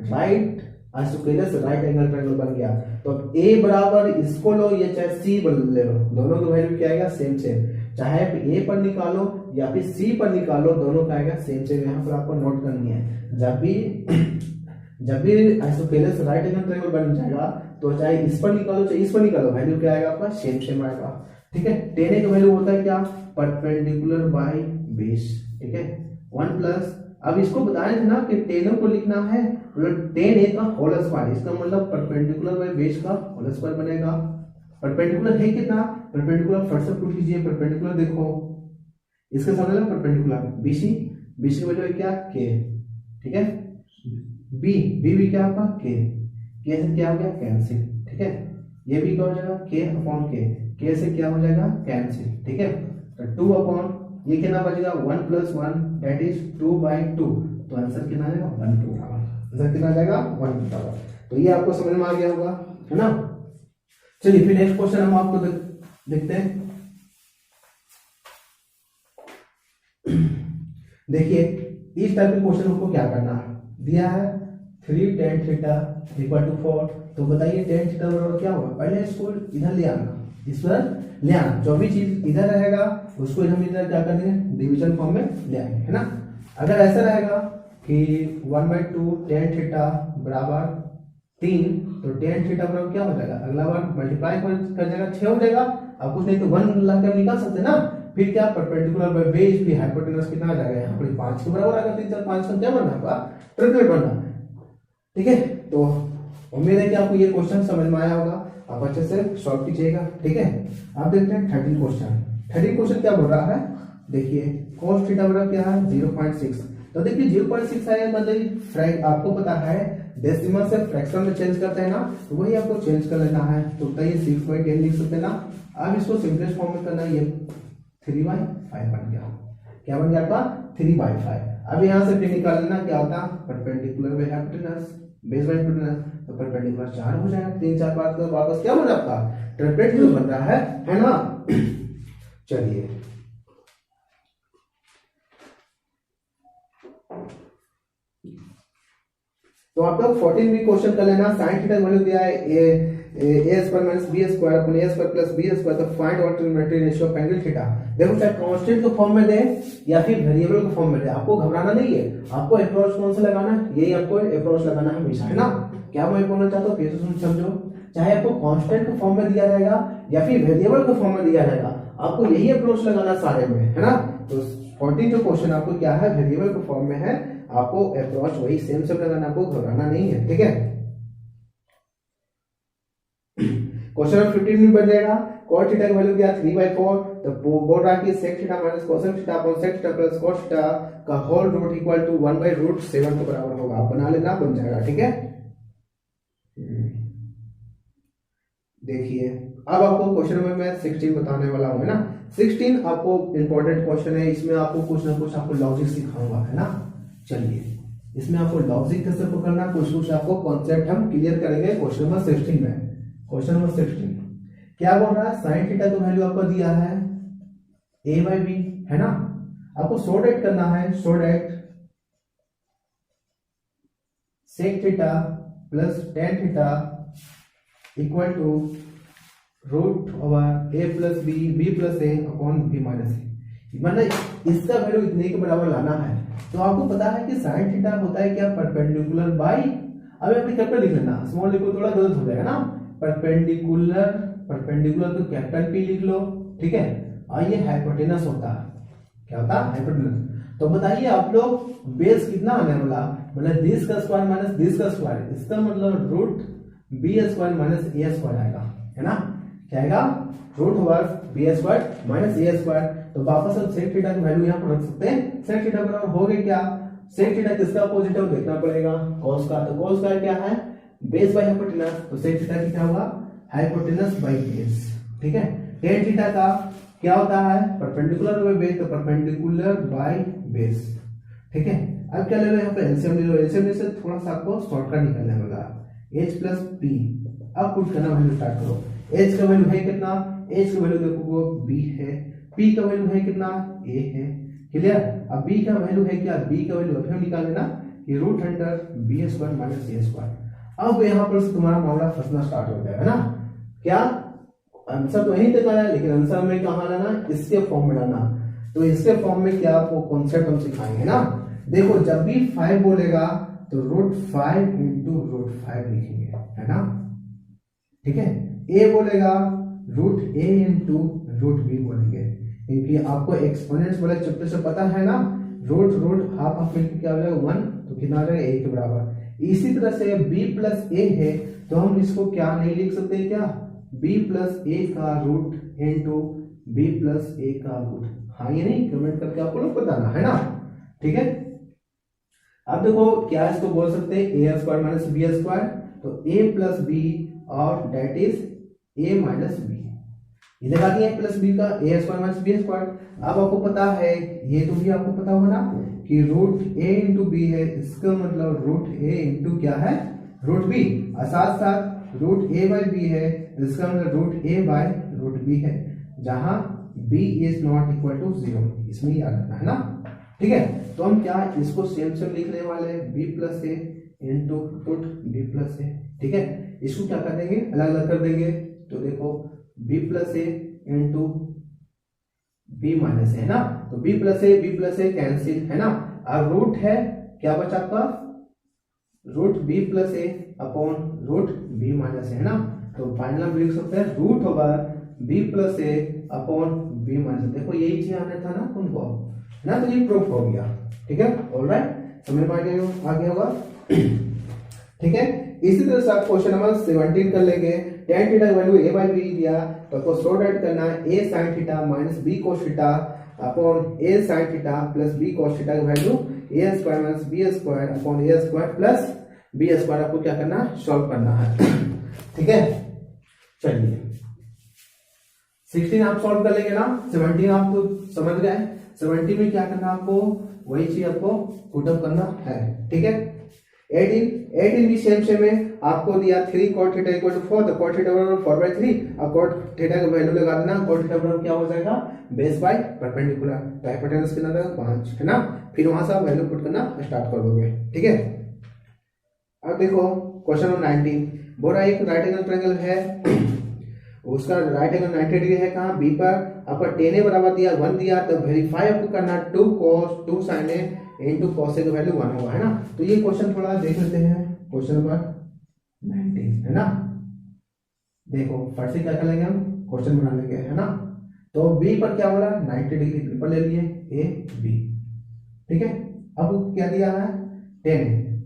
right isosceles right angle triangle बन गया। तो अब ए बराबर इसको लो, ये चाहे सी ले लो, दोनों की वैल्यू क्या आएगा, सेम चाहे ए पर निकालो या फिर सी पर निकालो, दोनों का आएगा सेम। यहाँ पर आपको नोट करनी है, जब भी आइसोसेलेस राइट एंगल ट्रायंगल बन जाएगा तो चाहे इस पर निकालो चाहे इस पर निकालो, वैल्यू क्या आएगा आपका, सेम आएगा। ठीक है, 10 का वैल्यू होता है क्या, परपेंडिकुलर बाय बेस। ठीक है, 1 प्लस, अब इसको बताया था ना कि 10 को लिखना है मतलब 10 का होल स्क्वायर, इसका मतलब परपेंडिकुलर बाय बेस का होल स्क्वायर बनेगा। परपेंडिकुलर है कितना, परपेंडिकुलर फट से पूछ लीजिए, परपेंडिकुलर देखो इसके सामने ना परपेंडिकुलर बीसी की वैल्यू क्या, के। ठीक है, बी क्या आपका, के से क्या हो गया, कैंसिल। ठीक है, ये भी क्या हो जाएगा, के अपॉन के से क्या हो जाएगा, कैंसिल। ठीक है, तो 2 अपॉन ये कितना बचेगा, 1 प्लस 1 दैट इज 2/2। तो आंसर कितना आ जाएगा, 1/2। आंसर कितना आ जाएगा, 1/2। तो ये आपको समझ में आ गया होगा, है ना। चलिए फिर नेक्स्ट क्वेश्चन हम आपको देखते हैं। देखिए इस टाइप के क्वेश्चन हमको क्या करना है, दिया है 3 tan थीटा इक्वल टू 4। तो बताइए tan थीटा बराबर क्या होगा, पहले इसको इधर ले आना, इस पर ले आना, जो भी चीज इधर रहेगा उसको हम इधर क्या कर देंगे, डिवीजन फॉर्म में ले आएंगे, है ना। अगर ऐसा रहेगा कि 1/2 tan थीटा बराबर 3, तो tan थीटा बराबर क्या हो जाएगा, अगला बार मल्टीप्लाई कर जाएगा 6 हो जाएगा। अब कुछ नहीं तो 1 ला के निकाल सकते ना। फिर क्या, परपेंडिकुलर बाय बेस भी हाइपोटेनस कितना आ जाएगा, यहाँ पर 5 के बराबर आएगा। 3 4 5 का क्या बनना आपका, ट्रिपलेट बनना। ठीक है, तो उम्मीद है कि आपको ये क्वेश्चन समझ में आया होगा, आप अच्छे से सॉल्व कीजिएगा। ठीक है, आप देखते हैं 13 क्वेश्चन क्या बोल रहा है। देखिए cos थीटा बराबर क्या है 0.6। तो देखिए 0.6 आया मतलब आपको पता है डेसिमल से फ्रैक्शन में चेंज करते हैं ना, तो वही आपको चेंज कर लेना है। तो बताइए 6/10 लिख सकते हैं ना। अब इसको सिंपलेस्ट फॉर्म में करना है, ये 3/5 बन गया। क्या बन गया आपका 3/5। अब यहाँ से फिर निकाल लेना क्या होता है, perpendicular by hypotenuse, base by hypotenuse, तो परपेंडिकुलर 4 हो जाएगा। 3 4 बार तो वापस क्या बन रहा है आपका ट्रिपलेट जो बन रहा है ना। चलिए तो आप लोग 14 भी क्वेश्चन कर लेना। sin थीटा वैल्यू दिया है a square minus b square upon a square plus b square, तो find alternative ratio of angle theta. देखो चाहे कांस्टेंट के फॉर्म में दे या फिर वेरिएबल के फॉर्म में दे, आपको घबराना नहीं है। आपको अप्रोच कौन सा लगाना है, यही आपको अप्रोच लगाना है हमेशा, है ना। क्या मैं बोलना चाहता हूँ, फिर से समझो। चाहे आपको कांस्टेंट के फॉर्म में दिया रहेगा या फिर वेरिएबल के फॉर्म में दिया रहेगा, आपको यही अप्रोच लगाना सारे में, है ना। तो 14 जो क्वेश्चन आपको क्या है, वेरिएबल के फॉर्म में है, आपको अप्रोच वही सेम लगाना, आपको घबराना नहीं है, ठीक है। क्वेश्चन नंबर 15 में बन जाएगा cos थीटा का वैल्यू दिया 3/4, तो बोल रहा कि sec theta minus cosec theta upon sec theta plus cos theta का होल रूट इक्वल टू 1/√7 के बराबर होगा। आप बना लेना, बन जाएगा, ठीक है। देखिए अब आपको क्वेश्चन नंबर मैं 16 बताने वाला हूं, है ना। 16 आपको इंपॉर्टेंट क्वेश्चन है, इसमें आपको कुछ ना कुछ आपको लॉजिक सिखाऊंगा, है ना। चलिए इसमें आपको लॉजिक कैसे पकड़ना, कुछ आपको कॉन्सेप्ट हम क्लियर करेंगे क्वेश्चन नंबर 16 में। क्वेश्चन नंबर 16 क्या बोल रहा है, sin थीटा का वैल्यू आपको दिया है a/b, है ना। आपको सो डेट करना है, so that sec theta plus tan theta equal to root over a plus b plus a upon b minus a, मतलब इसका वैल्यू इतने के बराबर लाना है। तो आपको पता है कि sin थीटा होता है क्या, परपेंडिकुलर बाय, अब अपने कैपिटल लिख लेना, स्मॉल लिखो थोड़ा गलत हो जाएगा ना। परपेंडिकुलर तो कैपिटल P लिख लो, ठीक है। और ये हाइपोटेनस होता है, क्या होता है, हाइपोटेनस। तो बताइए आप लोग बेस कितना आने वाला, मतलब दिस का स्क्वायर माइनस दिस का स्क्वायर, इसका मतलब root B square minus A square आएगा, है ना। क्या आएगा, root over B square minus A square. तो वापस हम सेक थीटा की वैल्यू यहाँ पर रख सकते हैं। सेक थीटा बराबर हो गया क्या, सेक थीटा किसका अपोजिट है देखना पड़ेगा, cos का। तो cos का क्या है, बेस बाय हाइपोटेनस, तो सेक थीटा की क्या होगा, हाइपोटेनस बाय बेस, ठीक है। tan थीटा का क्या होता है, परपेंडिकुलर बाय बेस, तो परपेंडिकुलर बाय बेस, ठीक है। अब क्या ले लो, यहाँ पे एलसीएम ले लो, एलसीएम से थोड़ा सा आपको शॉर्टकट निकलने वाला है, h प्लस p। अब पुट करना वैल्यू स्टार्ट करो। h का वैल्यू है कितना, h का वैल्यू देखो b है, p का वैल्यू है कितना, a है, क्लियर। अब b का वैल्यू है क्या, b का वैल्यू अभी हम निकाल लेना कि root under b square minus a square. अब यहाँ पर तुम्हारा मामला फंसना स्टार्ट हो जाएगा ना। क्या आंसर तो यही तक आया, लेकिन आंसर में कहाँ लाना, इसके फॉर्म में लाना। तो इसके फॉर्म में क्या वो कॉन्सेप्ट हम सिखाएंगे ना। देखो जब भी 5 बोलेगा तो √5 इंटू √5 लिखेंगे, है ना, ठीक है। a बोलेगा √a इंटू √b बोलेंगे, क्योंकि आपको एक्सपोनेंट्स वाले चैप्टर से पता है ना, रूट हाफ ऑफ मिलकर क्या हो जाएगा 1, तो कितना आ जाएगा a के बराबर। इसी तरह से b प्लस a है, तो हम इसको क्या नहीं लिख सकते, क्या b प्लस a का root into b plus a का रूट। हाँ ये नहीं, कमेंट करके आपको लोग बताना, है ना, ठीक है। अब देखो क्या इसको बोल सकते हैं, a square minus b square, तो a प्लस b और that is a minus b। ये लगा दिया प्लस b का, a square minus b square. अब आपको पता है, ये तो भी आपको पता होगा ना कि रूट a इंटू बी है, इसका मतलब रूट a इंटू क्या है, रूट b, और साथ साथ रूट a बाई बी है, इसका मतलब root a by root b है, जहां b is not equal to 0, इसमें याद रखना है ना, ठीक है। तो हम क्या इसको सेम लिखने वाले हैं, b प्लस ए इंटू रूट b प्लस ए, ठीक है। इसको क्या कर देंगे, अलग अलग कर देंगे। तो देखो b प्लस ए इंटू b माइनस ए, है ना, तो b प्लस ए कैंसिल, है ना। और रूट है क्या बचा आपका, रूट b प्लस ए अपॉन रूट b माइनस ए, है ना। तो फाइनल हम लिख सकते हैं रूट ओवर b प्लस ए अपॉन b माइनस। देखो यही चीज आना था ना तुमको, ना, तो ये प्रूफ हो गया, ठीक है। ऑलराइट, समझ में आ गया होगा, ठीक है। इसी तरह से आप क्वेश्चन नंबर 17 कर लेंगे। tan थीटा का वैल्यू a बाई बी दिया, तो आपको सॉर्ट आउट करना है a sin theta minus b cos theta upon a sin theta plus b cos theta का value a square minus b square upon a square plus B square आपको क्या करना है, सॉल्व करना है। ठीक है, चलिए 16 आप सॉल्व कर लेंगे ना, 17 आप तो समझ गए, 17 में क्या करना आपको, वही चीज आपको पुटअप करना है। ठीक है, 18 भी सेम है, आपको दिया 3 cot थीटा इक्वल टू 4, तो cot थीटा बराबर 4/3, अब cot थीटा का वैल्यू लगा देना, cot थीटा बराबर क्या हो जाएगा, बेस बाय परपेंडिकुलर, तो हाइपोटेनस कितना देगा 5, है ना। फिर वहां से आप वैल्यू पुट करना स्टार्ट कर दोगे। ठीक है, अब देखो क्वेश्चन नंबर 19, बोला एक राइट एंगल ट्रायंगल है, उसका राइट एंगल 90 डिग्री है, कहाँ बी पर, आपका tan a बराबर दिया 1 दिया, तो वेरीफाई आपको करना 2 cos 2 sin a into cos a का वैल्यू 1 होगा, है ना। तो ये क्वेश्चन थोड़ा देख लेते हैं, क्वेश्चन नंबर 19, है ना। देखो फट से क्या कर लेंगे हम, क्वेश्चन बना लेंगे, है ना। तो बी पर क्या बोला 90 डिग्री बी पर ले लिए, ए बी। ठीक है, अब क्या दिया है tan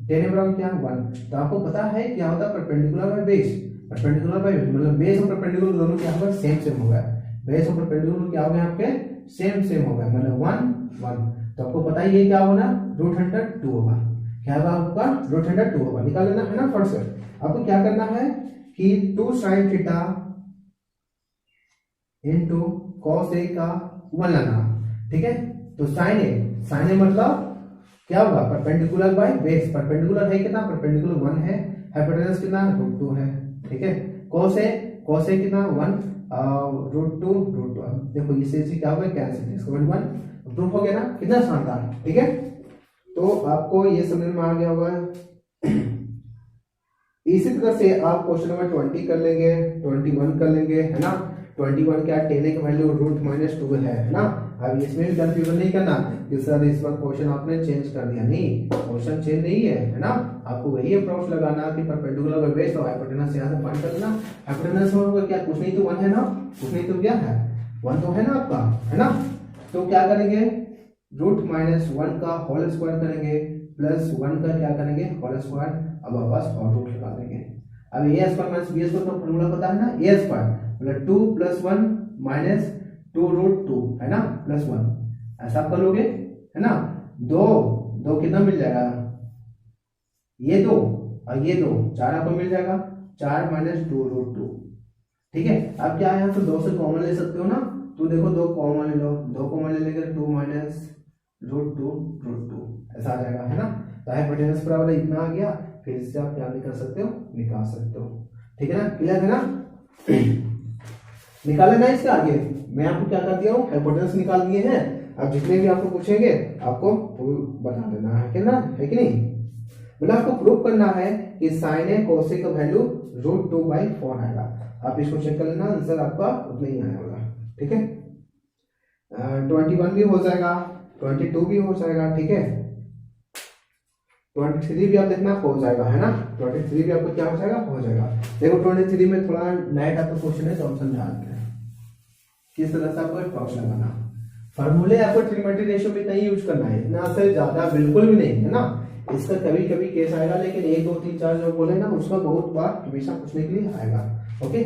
a बराबर क्या 1, तो आपको पता है क्या होता है perpendicular by base, perpendicular by मतलब बेस और परपेंडिकुलर दोनों क्या होगा, सेम होगा, बेस और परपेंडिकुलर क्या हो गए आपके, सेम हो गया, मतलब 1 1, तो आपको पता ही है क्या होगा, √102 होगा, क्या होगा आपका √102 होगा, निकाल लेना है ना फट से। आपको क्या करना है कि 2 sin theta into cos a का 1 लेना। ठीक है, तो sin a मतलब क्या होगा, परपेंडिकुलर बाय बेस, परपेंडिकुलर है कितना, परपेंडिकुलर 1 है, हाइपोटेनस कितना √2 है। ठीक है, cos a कितना 1 √2, देखो इससे क्या होगा कैंसिल, इसको 1 प्रूफ हो गया ना, कितना शानदार। ठीक है, तो आपको ये समझ में आ गया होगा। इसी तरह से आप क्वेश्चन नंबर 20 कर लेंगे, 21 कर लेंगे, है ना। 21 क्या, tan a का वैल्यू √-2 है ना। अब इसमें भी कंफ्यूजन नहीं करना कि सर इस बार क्वेश्चन आपने चेंज कर दिया, नहीं, क्वेश्चन चेंज नहीं है ना। आपको वही अप्रोच लगाना कि परपेंडिकुलर बाय बेस और हाइपोटेनस यहां से फाइंड कर लेना। हाइपोटेनस होगा क्या, कुछ नहीं तो 1 है ना, कुछ नहीं तो क्या है 1 तो है ना आपका, है ना। तो क्या करेंगे, √-1 का होल स्क्वायर करेंगे, प्लस 1 का क्या करेंगे होल स्क्वायर, अब वापस और रूट लगा देंगे। अब a square minus b square का फॉर्मूला पता है ना, a स्क्वायर मतलब 2 + 1 - 2√2 है ना, प्लस 1, ऐसा आप कर लोगे, है ना। 2 कितना मिल जाएगा, ये 2 और ये 2, 4 आपको मिल जाएगा, 4 - 2√2। ठीक है, अब क्या है, तो 2 से कॉमन ले सकते हो ना, तो देखो 2 कॉमन ले लो, 2 कॉमन ले लेकर 2 - √2√2 ऐसा आ जाएगा, है ना। तो हाइपोटेनस बराबर इतना आ गया, फिर इससे आप क्या निकाल सकते हो, निकाल सकते हो। ठीक है ना, क्लियर है ना। निकाले ना इसके आगे, मैं आपको क्या कर दिया हूँ, हाइपोटेनस निकाल दिए हैं। अब जितने भी आपको पूछेंगे आपको बता देना है कि ना, है कि नहीं। मतलब आपको प्रूव करना है कि sin a cos a का वैल्यू √2/4 आएगा। आप इसको चेक कर लेना, आंसर आपका उतना ही आने वाला। ठीक है, 21 भी हो जाएगा, 22 भी हो जाएगा। ठीक है, 23 भी आप देखना हो जाएगा, है ना। 23 भी आपको क्या हो जाएगा, हो जाएगा। देखो 23 में थोड़ा नया टाइप का क्वेश्चन है, तो हम समझा देते हैं किस तरह से आपको अप्रोच लगाना। फॉर्मूले आपको ट्रिग्नोमेट्री रेशियो में नहीं यूज करना है, इतना से ज्यादा बिल्कुल भी नहीं, है ना। इसका कभी कभी केस आएगा, लेकिन 1 2 3 4 जो बोले ना, उसका बहुत बार हमेशा पूछने के लिए आएगा। ओके,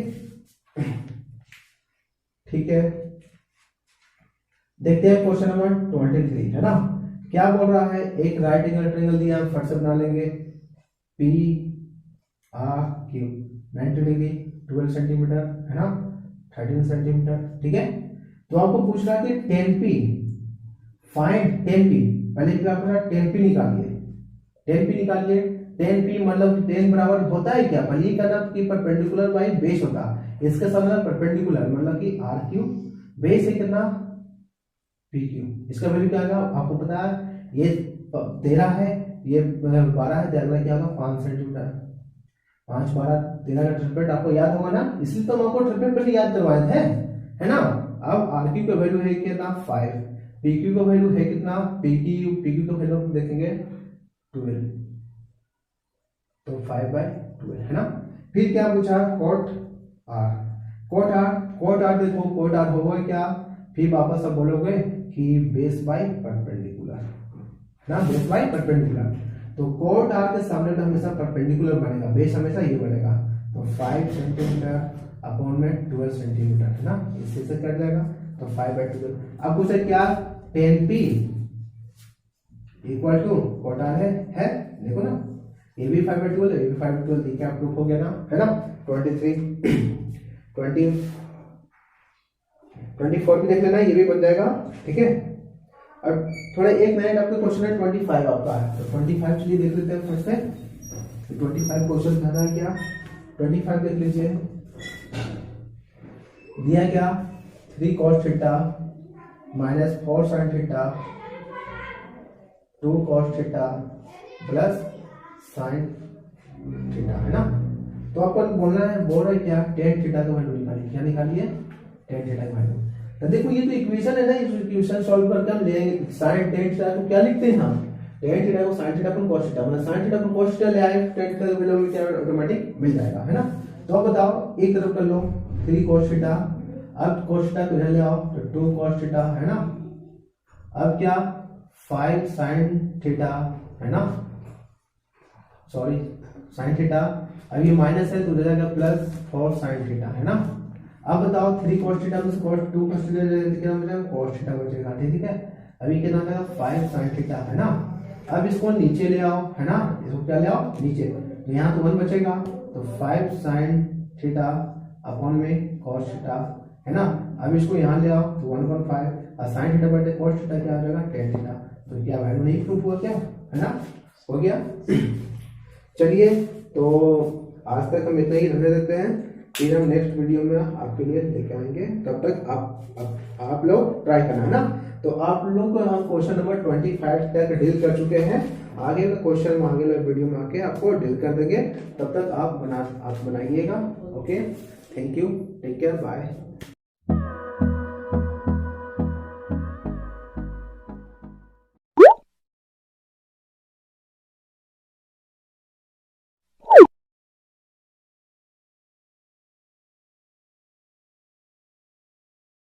ठीक है, देखते हैं क्वेश्चन नंबर 23, है ना। क्या बोल रहा है, एक राइट एंगल ट्रायंगल दिया, हम फट से बना लेंगे, P R Q 90 degree 12 centimetre, है ना, 13 सेंटीमीटर। ठीक है, तो आपको पूछ रहा है कि tan p find tan p, पहले क्या पूछा, tan p निकालिए, tan p निकालिए। tan p मतलब tan बराबर होता है क्या, भले करना कि परपेंडिकुलर बाय बेस होता, इसके साथ मतलब परपेंडिकुलर मतलब कि आर क्यू, बेस है कितना PQ, इसका वैल्यू क्या आएगा आपको पता है, ये 13 है, ये 12 है, अगला क्या होगा 5 सेंटीमीटर, 5 12 13 का ट्रिपलेट आपको याद होगा ना, इसलिए तो हम आपको ट्रिपलेट पहले याद करवाए थे, है ना। अब RQ का वैल्यू है कितना 5, PQ का वैल्यू है कितना, PQ का वैल्यू देखेंगे 12, तो 5/12 है ना। फिर क्या पूछा, cot R देखो, cot R होगा क्या, फिर वापस अब बोलोगे कि बेस बाय परपेंडिकुलर, ना, बेस बाय परपेंडिकुलर। तो cot R के सामने तो हमेशा परपेंडिकुलर बनेगा, बेस हमेशा ये बनेगा, तो 5 सेंटीमीटर अपॉन में 12 सेंटीमीटर, है ना, इससे से कट जाएगा, तो 5/12। अब पूछे क्या, tan p equal to cot R है, देखो ना, ए बी 5/12, ए बी 5/12 देखिए आप प्रूफ हो गया ना, है ना। 23 24 भी देख लेना, ये भी बन जाएगा, ठीक है। अब थोड़ा एक नया आपका क्वेश्चन है 25 आपका है, तो 25 चलिए देख लेते हैं फर्स्ट से। 25 क्वेश्चन था ना क्या, 25 देख लीजिए, दिया क्या 3 cos theta minus 4 sin theta 2 cos theta plus sin theta, है ना। तो आपको बोलना है, बोल रहे क्या tan थीटा का वैल्यू निकालिए, क्या निकालिए tan थीटा का वैल्यू। तो देखो ये तो इक्वेशन है ना, इस इक्वेशन सॉल्व करके हम लेंगे sin tan थीटा को क्या लिखते हैं हम, tan थीटा को sin थीटा पर cos थीटा, मतलब sin थीटा पर cos थीटा ले आए, tan थीटा का वैल्यू क्या ऑटोमेटिक मिल जाएगा, है ना। तो अब बताओ एक तरफ कर लो 3 cos थीटा, अब cos थीटा को इधर ले आओ तो 2 cos थीटा, है ना। अब क्या 5 sin थीटा, है ना, सॉरी sin थीटा, अब ये माइनस है तो उधर जाएगा प्लस 4 sin थीटा, है ना। अब बताओ 3 cos थीटा में से cos 2 cos थीटा कितना बचेगा, cos थीटा बचेगा, ठीक है। अभी कितना आएगा 5 sin थीटा, है ना। अब इसको नीचे ले आओ, है ना, इसको क्या ले आओ नीचे, तो यहाँ तो 1 बचेगा, तो 5 sin थीटा अपॉन में cos थीटा, है ना। अब इसको यहाँ ले आओ तो 1/5 और sin थीटा बटे cos थीटा क्या आ जाएगा tan थीटा। तो क्या वैल्यू नहीं प्रूफ हुआ क्या, है ना, हो गया। चलिए तो आज तक हम इतना ही रहने देते हैं, फिर हम नेक्स्ट वीडियो में आपके लिए लेके आएंगे, तब तक आप लोग ट्राई करना, है ना। तो आप लोग को हम क्वेश्चन नंबर 25 तक डील कर चुके हैं, आगे का क्वेश्चन हम आगे वाले वीडियो में आके आपको डील कर देंगे, तब तक आप बनाइएगा। Okay, thank you, take care, bye.